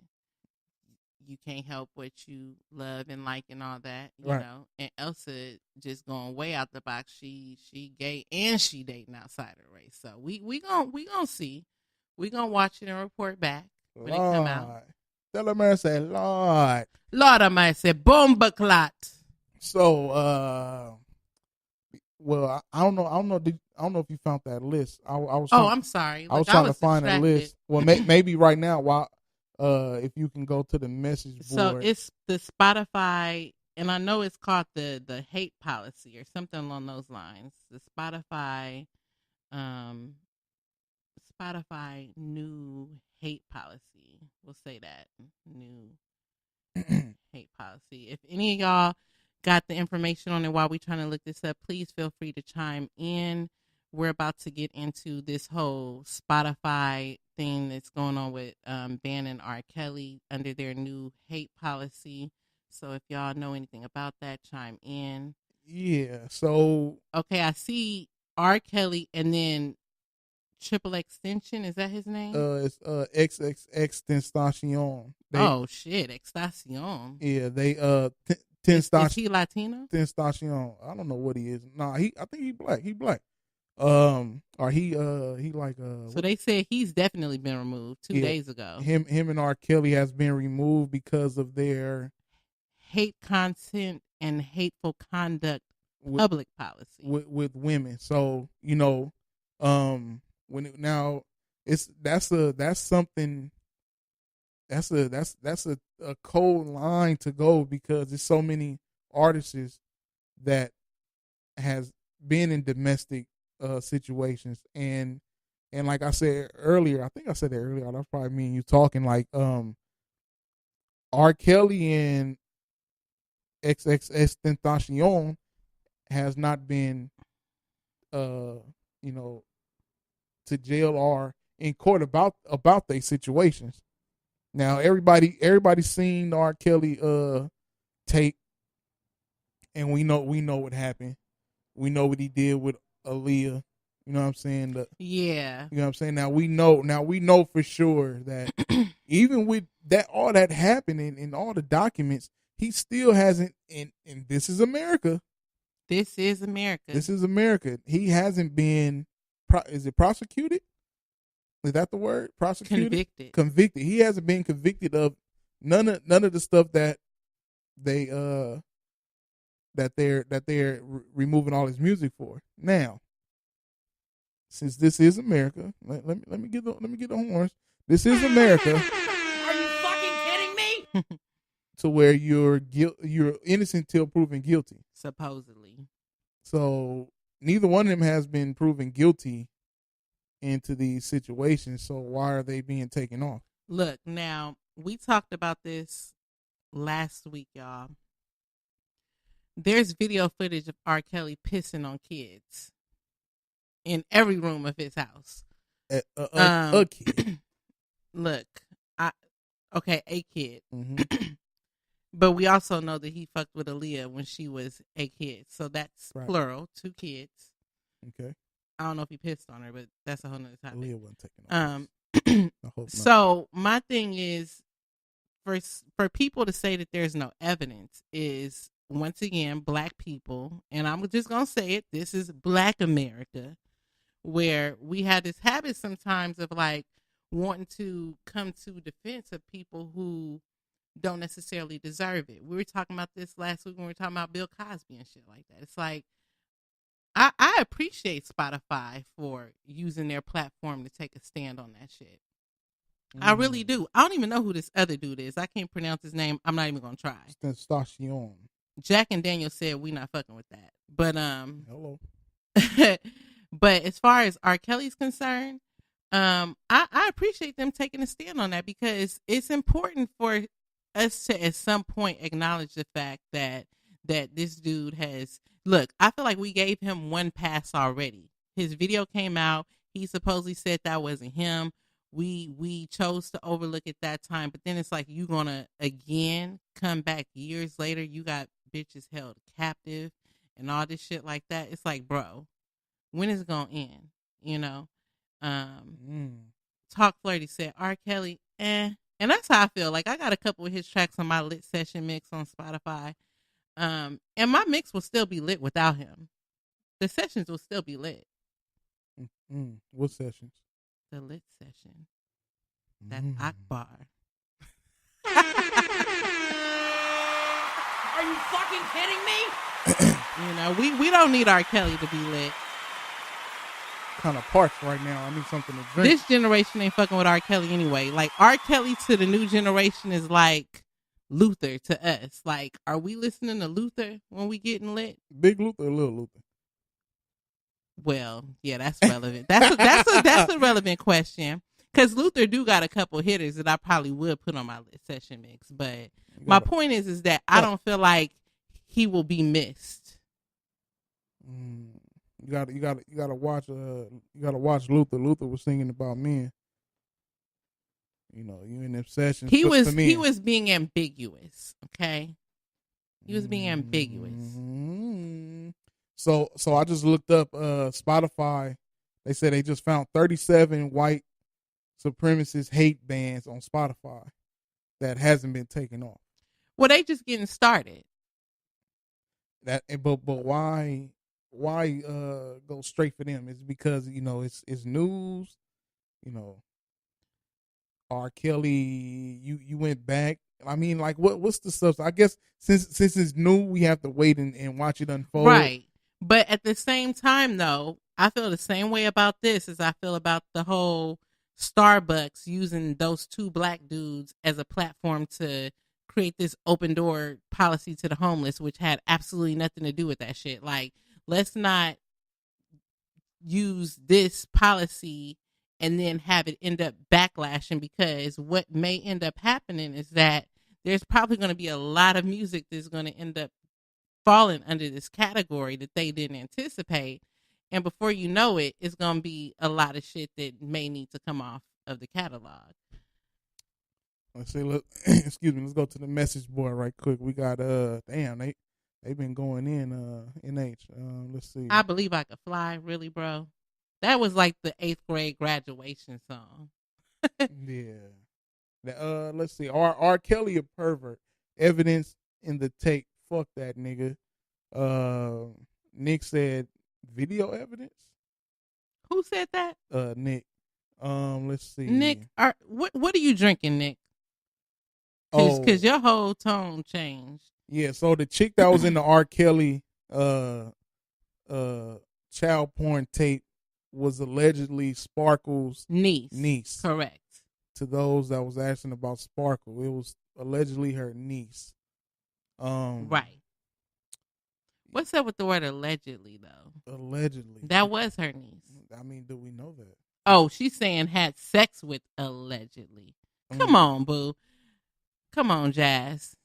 You can't help what you love and like and all that, you know. And Elsa just going way out the box. She gay and she dating outside her race. So we gonna see. We gonna watch it and report back when it come out. Tell her man say Lord of mercy, bomba clot. So well, I don't know if you found that list. I was. I'm sorry. I was trying to find a list. Well, maybe right now, while if you can go to the message board. So it's the Spotify, and I know it's called the hate policy or something along those lines. The Spotify new hate policy. We'll say that new hate policy. If any of y'all got the information on it while we're trying to look this up, please feel free to chime in. We're about to get into this whole Spotify thing that's going on with banning R. Kelly under their new hate policy. So if y'all know anything about that, chime in. Yeah. So okay, I see R. Kelly and then Triple Extension. Is that his name? It's XXX Tentacion. Oh shit, Extension. Yeah, they Is he Latino? Tentacion. I don't know what he is. Nah, I think he black. He black. Or he like So they said he's definitely been removed 2 days ago. Him and R. Kelly has been removed because of their hate content and hateful conduct public policy with women. So, you know, that's a cold line to go because there's so many artists that has been in domestic situations and like I said earlier, I think I said that earlier, that's probably me and you talking, like R. Kelly and XXX Tentacion has not been you know, to jail or in court about their situations. Now everybody's seen the R. Kelly tape, and we know what happened. We know what he did with Aaliyah. You know what I'm saying? Yeah. You know what I'm saying? Now we know for sure that even with that all that happening in all the documents, he still hasn't, and this is America. This is America. This is America. He hasn't been, is it prosecuted? Is that the word? Prosecuted? Convicted. He hasn't been convicted of none of the stuff that they're removing all his music for. Now, since this is America, let me get the horns. This is America. Are you fucking kidding me? To where you're innocent till proven guilty. Supposedly. So neither one of them has been proven guilty into these situations. So why are they being taken off? Look, now we talked about this last week, y'all. There's video footage of R. Kelly pissing on kids in every room of his house. A kid. Look, a kid. Mm-hmm. But we also know that he fucked with Aaliyah when she was a kid. So that's right. Plural, 2 kids. Okay. I don't know if he pissed on her, but that's a whole nother topic. Aaliyah wasn't taking I hope not. So my thing is, for people to say that there's no evidence is, once again, black people, and I'm just going to say it, this is Black America, where we have this habit sometimes of like wanting to come to defense of people who don't necessarily deserve it. We were talking about this last week when we were talking about Bill Cosby and shit like that. It's like, I appreciate Spotify for using their platform to take a stand on that shit. I really do. I don't even know who this other dude is. I can't pronounce his name. I'm not even going to try. Station. Jack and Daniel said we not fucking with that. But hello. But as far as R. Kelly's concerned, I appreciate them taking a stand on that, because it's important for us to at some point acknowledge the fact that this dude has, look, I feel like we gave him one pass already. His video came out. He supposedly said that wasn't him. We chose to overlook it that time, but then it's like, you gonna again come back years later, you got bitches held captive and all this shit like that. It's like, bro, when is it gonna end? You know? Talk Flirty said R. Kelly, And that's how I feel. Like, I got a couple of his tracks on my lit session mix on Spotify. And my mix will still be lit without him. The sessions will still be lit. What sessions? The lit session. That Akbar. Are you fucking kidding me? You know, we don't need R. Kelly to be lit. Kind of parched right now. I need something to drink. This generation ain't fucking with R. Kelly anyway. Like, R. Kelly to the new generation is like Luther to us. Like, are we listening to Luther when we getting lit? Big Luther or Little Luther? Well, yeah, that's relevant. That's a relevant question. Because Luther do got a couple hitters that I probably would put on my lit session mix. But my point is that I don't feel like he will be missed. You gotta watch Luther. Luther was singing about men. You know, you in them sessions. He was being ambiguous. Okay, he was being ambiguous. So I just looked up Spotify. They said they just found 37 white supremacist hate bands on Spotify that hasn't been taken off. Well, they just getting started. But why go straight for them? It's because, you know, it's news. You know, R. Kelly, you went back. I mean, like, what's the stuff? I guess since it's new, we have to wait and watch it unfold. Right. But at the same time, though, I feel the same way about this as I feel about the whole Starbucks using those 2 black dudes as a platform to create this open door policy to the homeless, which had absolutely nothing to do with that shit. Like, let's not use this policy and then have it end up backlashing, because what may end up happening is that there's probably going to be a lot of music that's going to end up falling under this category that they didn't anticipate. And before you know it, it's going to be a lot of shit that may need to come off of the catalog. Let's see. Look, excuse me. Let's go to the message board right quick. We got damn, they've been going in NH. Let's see. I Believe I Could Fly, really, bro. That was like the 8th grade graduation song. Yeah. Let's see. R. Kelly a pervert. Evidence in the tape. Fuck that nigga. Nick said video evidence. Who said that? Nick. Let's see. Nick, what are you drinking, Nick? Because your whole tone changed. Yeah, so the chick that was in the R. Kelly child porn tape was allegedly Sparkle's niece. Correct. To those that was asking about Sparkle, it was allegedly her niece. Right. What's up with the word allegedly, though? Allegedly. That was her niece. I mean, do we know that? Oh, she's saying had sex with allegedly. Come on, boo. Come on, Jazz.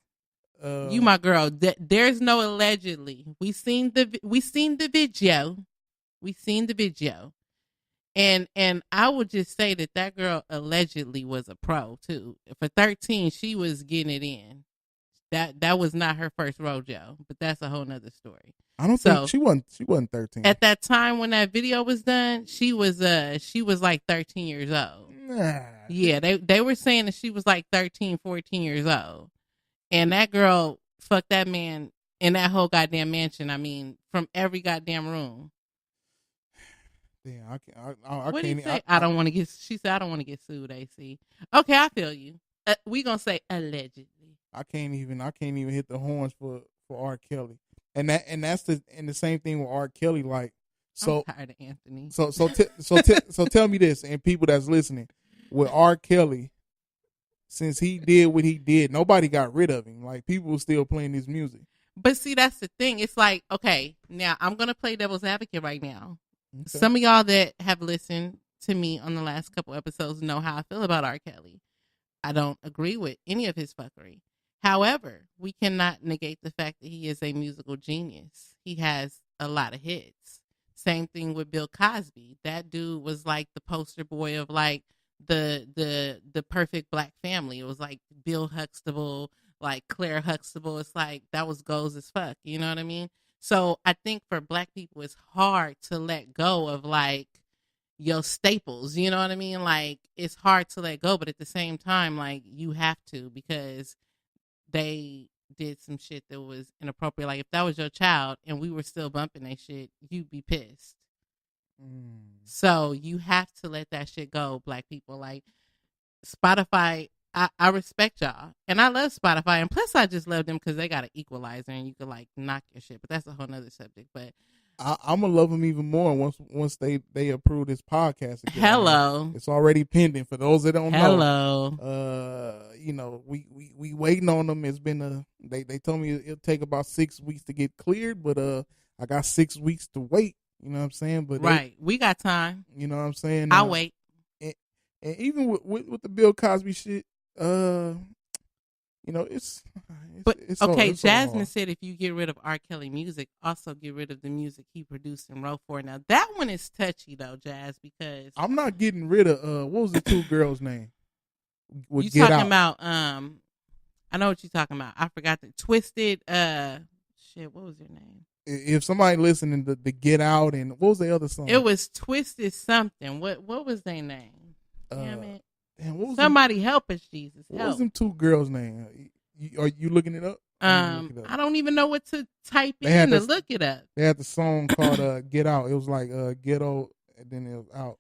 You my girl. There's no allegedly. We seen the video. We seen the video. And I would just say that girl allegedly was a pro too. For 13, she was getting it in. That was not her first rodeo, but that's a whole nother story. I don't think she wasn't 13. At that time when that video was done, she was like 13 years old. Nah. Yeah, they were saying that she was like 13, 14 years old. And that girl fucked that man in that whole goddamn mansion. I mean, from every goddamn room. Damn, what do you say? I don't want to get. She said I don't want to get sued. AC. Okay, I feel you. We gonna say allegedly. I can't even hit the horns for R. Kelly, and that's the same thing with R. Kelly. Like, so I'm tired of Anthony. So tell me this, and people that's listening, with R. Kelly, since he did what he did, nobody got rid of him. Like, people were still playing his music. But see, that's the thing. It's like, okay, now I'm gonna play devil's advocate right now. Okay. Some of y'all that have listened to me on the last couple episodes know how I feel about R. Kelly. I don't agree with any of his fuckery. However, we cannot negate the fact that he is a musical genius. He has a lot of hits. Same thing with Bill Cosby. That dude was like the poster boy of like the perfect black family. It was like Bill Huxtable, like Claire Huxtable. It's like that was goals as fuck. You know what I mean? So I think for black people, it's hard to let go of like your staples. You know what I mean? Like, it's hard to let go, but at the same time, like, you have to, because they did some shit that was inappropriate. Like, if that was your child and we were still bumping that shit, you'd be pissed. So you have to let that shit go, black people. Like, Spotify, I respect y'all, and I love Spotify, and plus I just love them because they got an equalizer and you can like knock your shit, but that's a whole nother subject. But I'm gonna love them even more once they approve this podcast again. Hello, it's already pending for those that don't know. Hello, you know, we waiting on them. It's been they told me it'll take about 6 weeks to get cleared, but I got 6 weeks to wait. You know what I'm saying? But right, we got time. You know what I'm saying? I'll wait. And even with the Bill Cosby shit, you know, it's okay. It's Jasmine said if you get rid of R. Kelly music, also get rid of the music he produced and wrote for. Now that one is touchy though, Jazz, because I'm not getting rid of what was the two girls' name? You talking about I know what you're talking about. I forgot the Twisted shit. What was their name? If somebody listening to the Get Out and what was the other song? It was Twisted something. What was their name? Damn it. Damn, somebody help us, Jesus. What help. was them two girls' name? Are you looking it up? I don't even know what to type in to look it up. They had the song called Get Out. It was like Ghetto, and then it was Out.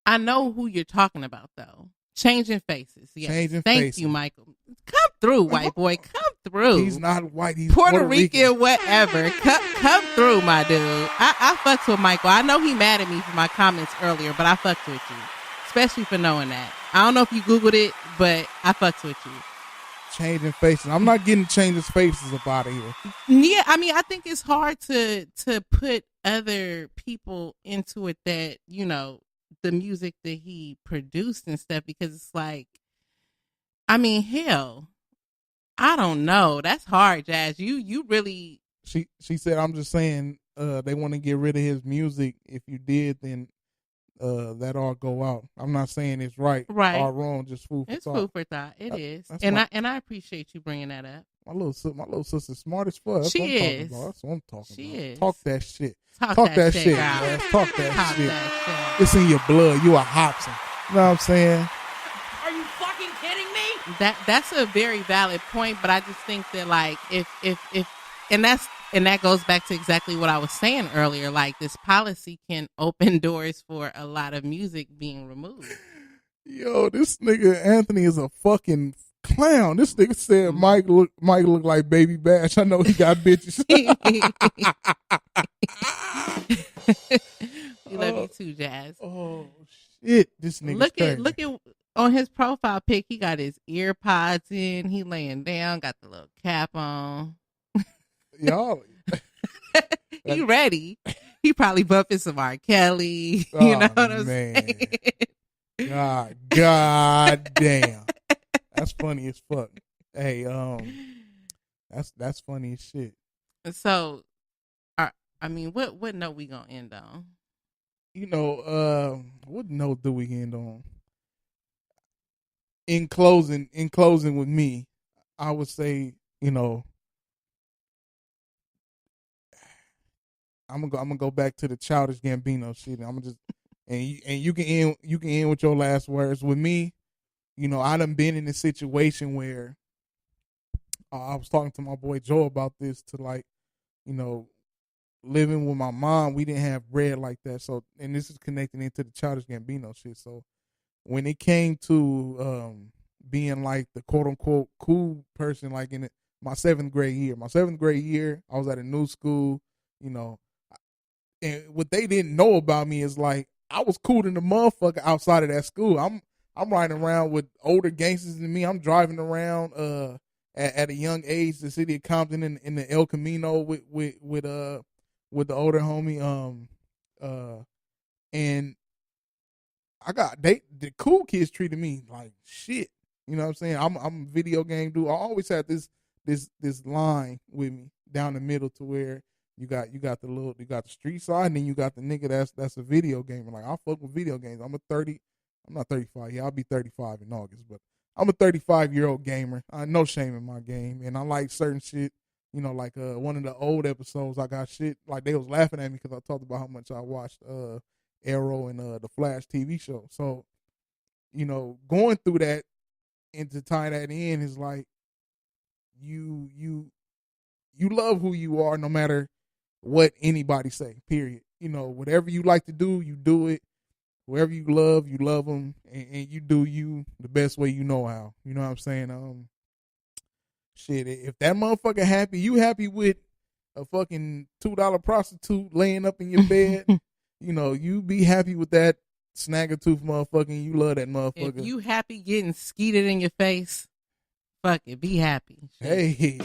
I know who you're talking about though. Changing Faces. Yes. Thank you, Michael. Come through, white boy. Come through. He's not white. He's Puerto Rican, whatever. Come through, my dude. I fucked with Michael. I know he mad at me for my comments earlier, but I fucked with you. Especially for knowing that. I don't know if you Googled it, but I fucked with you. Changing Faces. I'm not getting Changing Faces up out of here. Yeah, I mean, I think it's hard to put other people into it that, you know, the music that he produced and stuff, because it's like, I mean, hell, I don't know. That's hard, Jazz. You really. She said, I'm just saying, they want to get rid of his music. If you did, then that all go out. I'm not saying it's right or wrong, just food for It's thought. food for thought. It is, that's and I appreciate you bringing that up. My little sister smart as fuck. That's She what I'm is. talking about. That's what I'm talking She about. is. Talk that shit. Talk that shit, girl. man. Talk that Talk shit. that It's in your blood. You a Hobson. You know what I'm saying? Are you fucking kidding me? That's a very valid point, but I just think that like if and that goes back to exactly what I was saying earlier. Like this policy can open doors for a lot of music being removed. Yo, this nigga Anthony is a fucking clown. This nigga said Mike look like Baby Bash. I know he got bitches. We love you too, Jazz. Oh shit, this nigga. Look at on his profile pic. He got his ear pods in. He laying down. Got the little cap on. Y'all. He ready. He probably bumping some R. Kelly. Oh, you know what I'm saying? God damn. That's funny as fuck. Hey, that's funny as shit. So, I mean, what note we gonna end on? You know, what note do we end on? In closing with me, I would say, you know, I'm gonna go back to the Childish Gambino shit. I'm gonna just and you can end with your last words. With me, you know, I done been in a situation where I was talking to my boy Joe about this, to like, you know, living with my mom, we didn't have bread like that. So, and this is connecting into the Childish Gambino shit. So when it came to being like the quote unquote cool person, like in my seventh grade year, I was at a new school, you know, and what they didn't know about me is like I was cool than the motherfucker outside of that school. I'm riding around with older gangsters than me. I'm driving around at a young age the city of Compton in the El Camino with the older homie and I got the cool kids treated me like shit. You know what I'm saying? I'm a video game dude. I always had this line with me down the middle to where you got the street side, and then you got the nigga that's a video gamer. Like I fuck with video games. I'm not 35. Yeah, I'll be 35 in August, but I'm a 35-year-old gamer. No shame in my game, and I like certain shit. You know, like one of the old episodes, I got shit like they was laughing at me because I talked about how much I watched Arrow and the Flash TV show. So, you know, going through that and to tie that in is like you love who you are no matter what anybody say, period. You know, whatever you like to do, you do it. Whoever you love them, and you do you the best way you know how. You know what I'm saying? Shit, if that motherfucker happy, you happy with a fucking $2 prostitute laying up in your bed, you know, you be happy with that snag-a-tooth motherfucker, and you love that motherfucker. If you happy getting skeeted in your face, fuck it, be happy. Shit. Hey.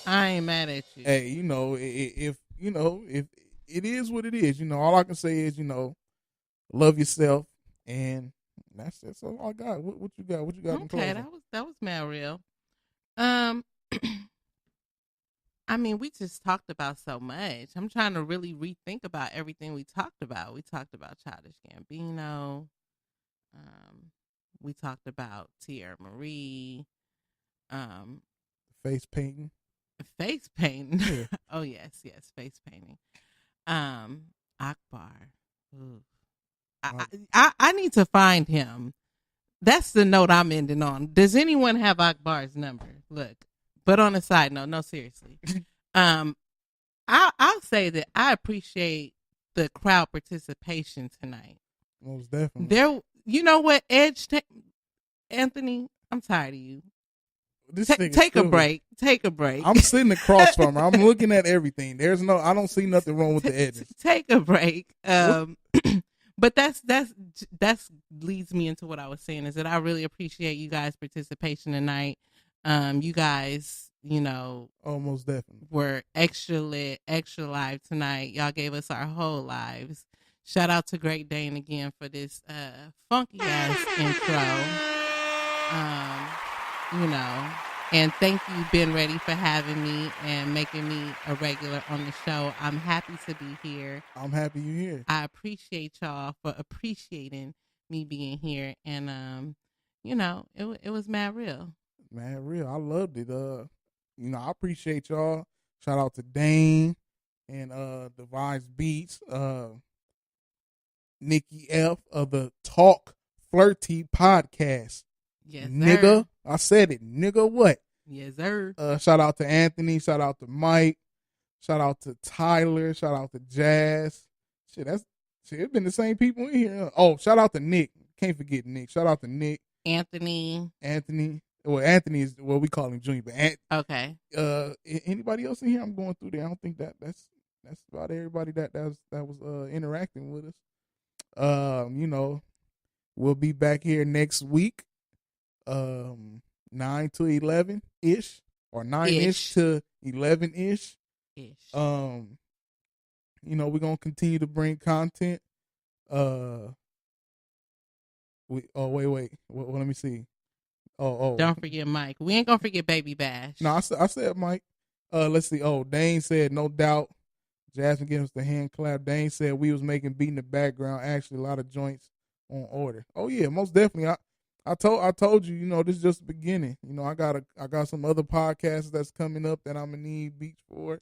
I ain't mad at you. Hey, you know, if it is what it is, you know, all I can say is, you know, love yourself, and that's all I got. What you got? What you got? Okay, that was mad real. I mean, we just talked about so much. I'm trying to really rethink about everything we talked about. We talked about Childish Gambino. We talked about Tierra Marie. Face painting. Face painting. Yeah. Oh yes, face painting. Akbar. Ooh. I need to find him. That's the note I'm ending on. Does anyone have Akbar's number? Look, but on a side note, no, seriously. I'll say that I appreciate the crowd participation tonight. Most definitely. You know what, Anthony, I'm tired of you. Take a break. Take a break. I'm sitting across from her. I'm looking at everything. I don't see nothing wrong with the edges. Take a break. But that's leads me into what I was saying, is that I really appreciate you guys' participation tonight. You guys, you know, almost definitely were extra lit, extra live tonight. Y'all gave us our whole lives. Shout out to Great Dane again for this funky ass intro. You know, And thank you, Ben Ready, for having me and making me a regular on the show. I'm happy to be here. I'm happy you're here. I appreciate y'all for appreciating me being here. And, it was mad real. Mad real. I loved it. I appreciate y'all. Shout out to Dane and Devise Beats, Nikki F of the Talk Flirty podcast. Yes, nigga. sir. I said it. Nigga, what? Yes, sir. Shout out to Anthony. Shout out to Mike. Shout out to Tyler. Shout out to Jazz. It's been the same people in here. Oh, shout out to Nick. Can't forget Nick. Shout out to Nick. Anthony. Well, Anthony is what we call him Junior. But Okay. Anybody else in here? I'm going through there. I don't think that's about everybody that was interacting with us. We'll be back here next week. 9 to 11 ish, or 9-ish to 11-ish. We're gonna continue to bring content. Wait. Let me see. Don't forget Mike. We ain't gonna forget Baby Bash. No, I said Mike. Let's see. Dane said no doubt. Jasmine gives us the hand clap. Dane said we was making beat in the background. Actually, a lot of joints on order. Oh yeah, most definitely. I told you, this is just the beginning. I got some other podcasts that's coming up that I'm gonna need beats for.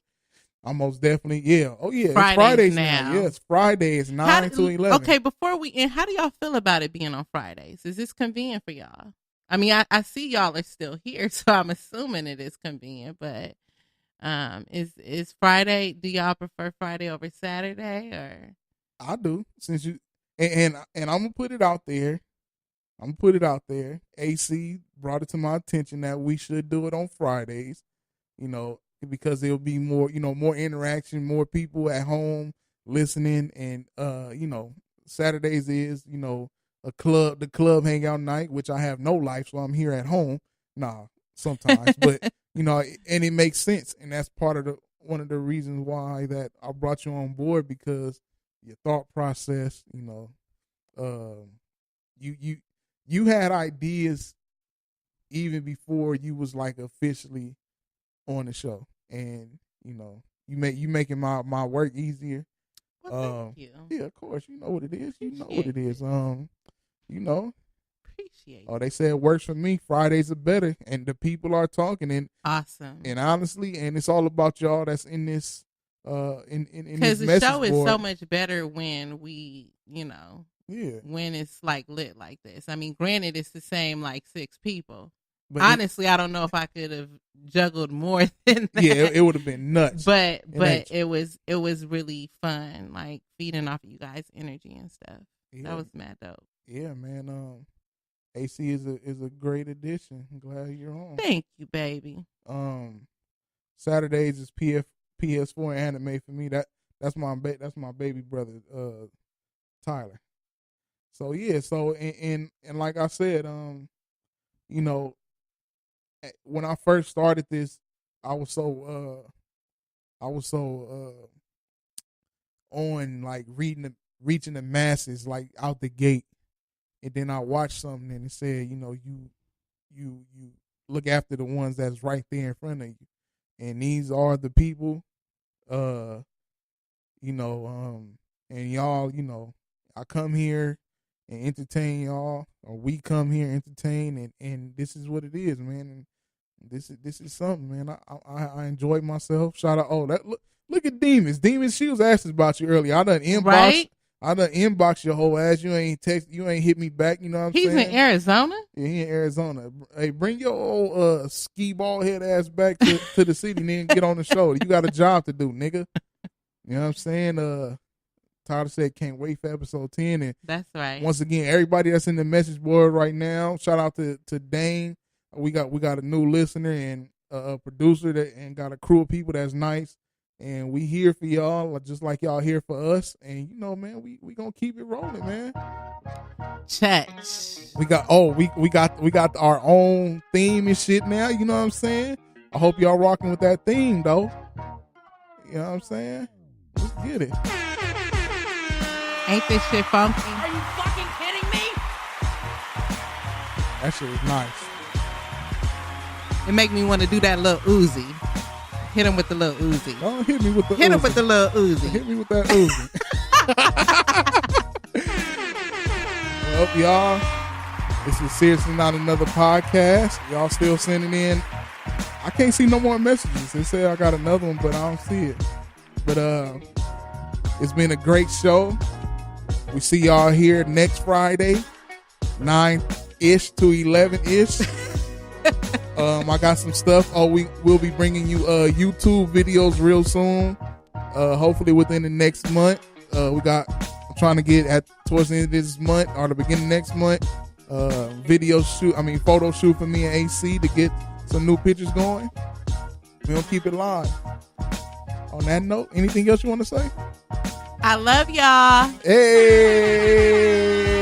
I'm most definitely, yeah. Oh yeah, it's Fridays now. Yes, Fridays 9 to 11. Okay, before we end, how do y'all feel about it being on Fridays? Is this convenient for y'all? I mean, I see y'all are still here, so I'm assuming it is convenient. But is Friday? Do y'all prefer Friday over Saturday, or? I do, since you and I'm gonna put it out there. AC brought it to my attention that we should do it on Fridays, because there'll be more, more interaction, more people at home listening. And, Saturdays is, the club hangout night, which I have no life, so I'm here at home. Nah, sometimes, but, and it makes sense. And that's one of the reasons why that I brought you on board, because your thought process, you had ideas even before you was like officially on the show, and you making my work easier. Well, thank you. Yeah, of course, you know what it is. Appreciate. Oh, they say it works for me. Fridays are better, and the people are talking, and awesome. And honestly, and it's all about y'all that's in this. Because the show is so much better when we, when it's like lit like this. I mean, granted, it's the same like 6 people. But honestly, I don't know if I could have juggled more than that. Yeah, it would have been nuts. But it was really fun, like feeding off of you guys' energy and stuff. Yeah. That was mad dope. Yeah, man. AC is a great addition. I'm glad you're on. Thank you, baby. Saturdays is PS4 anime for me. That's my baby brother, Tyler. So yeah, and like I said, when I first started this, I was so on like reaching the masses like out the gate, and then I watched something and it said, you look after the ones that's right there in front of you, and these are the people, and y'all, I come here and entertain y'all, or we come here and entertain, and this is what it is, man. And this is something, man. I enjoyed myself. Shout out! Oh, look at Demons. She was asking about you earlier. I done inbox your whole ass. You ain't text. You ain't hit me back. You know what I'm saying? He's in Arizona. Yeah, he in Arizona. Hey, bring your old ski ball head ass back to the city, and then get on the show. You got a job to do, nigga. You know what I'm saying? Tyler said can't wait for episode 10. And that's right. Once again, everybody that's in the message board right now, shout out to Dane. We got a new listener and a producer and got a crew of people that's nice. And we here for y'all, just like y'all here for us. And man, we gonna keep it rolling, man. Church. We got our own theme and shit now. You know what I'm saying? I hope y'all rocking with that theme though. You know what I'm saying? Let's get it. Ain't this shit funky? Are you fucking kidding me? That shit is nice. It make me want to do that little Uzi. Hit him with the little Uzi. Don't hit me with the Hit Uzi. him with the little Uzi. Hit me with that Uzi. Well, y'all, this is seriously not another podcast. Y'all still sending in. I can't see no more messages. They say I got another one, but I don't see it. But it's been a great show. We see y'all here next Friday, 9-ish to 11-ish. I got some stuff. We'll be bringing you YouTube videos real soon. Hopefully within the next month. I'm trying to get towards the end of this month or the beginning of next month. Photo shoot for me and AC to get some new pictures going. We're gonna keep it live. On that note, anything else you want to say? I love y'all. Hey.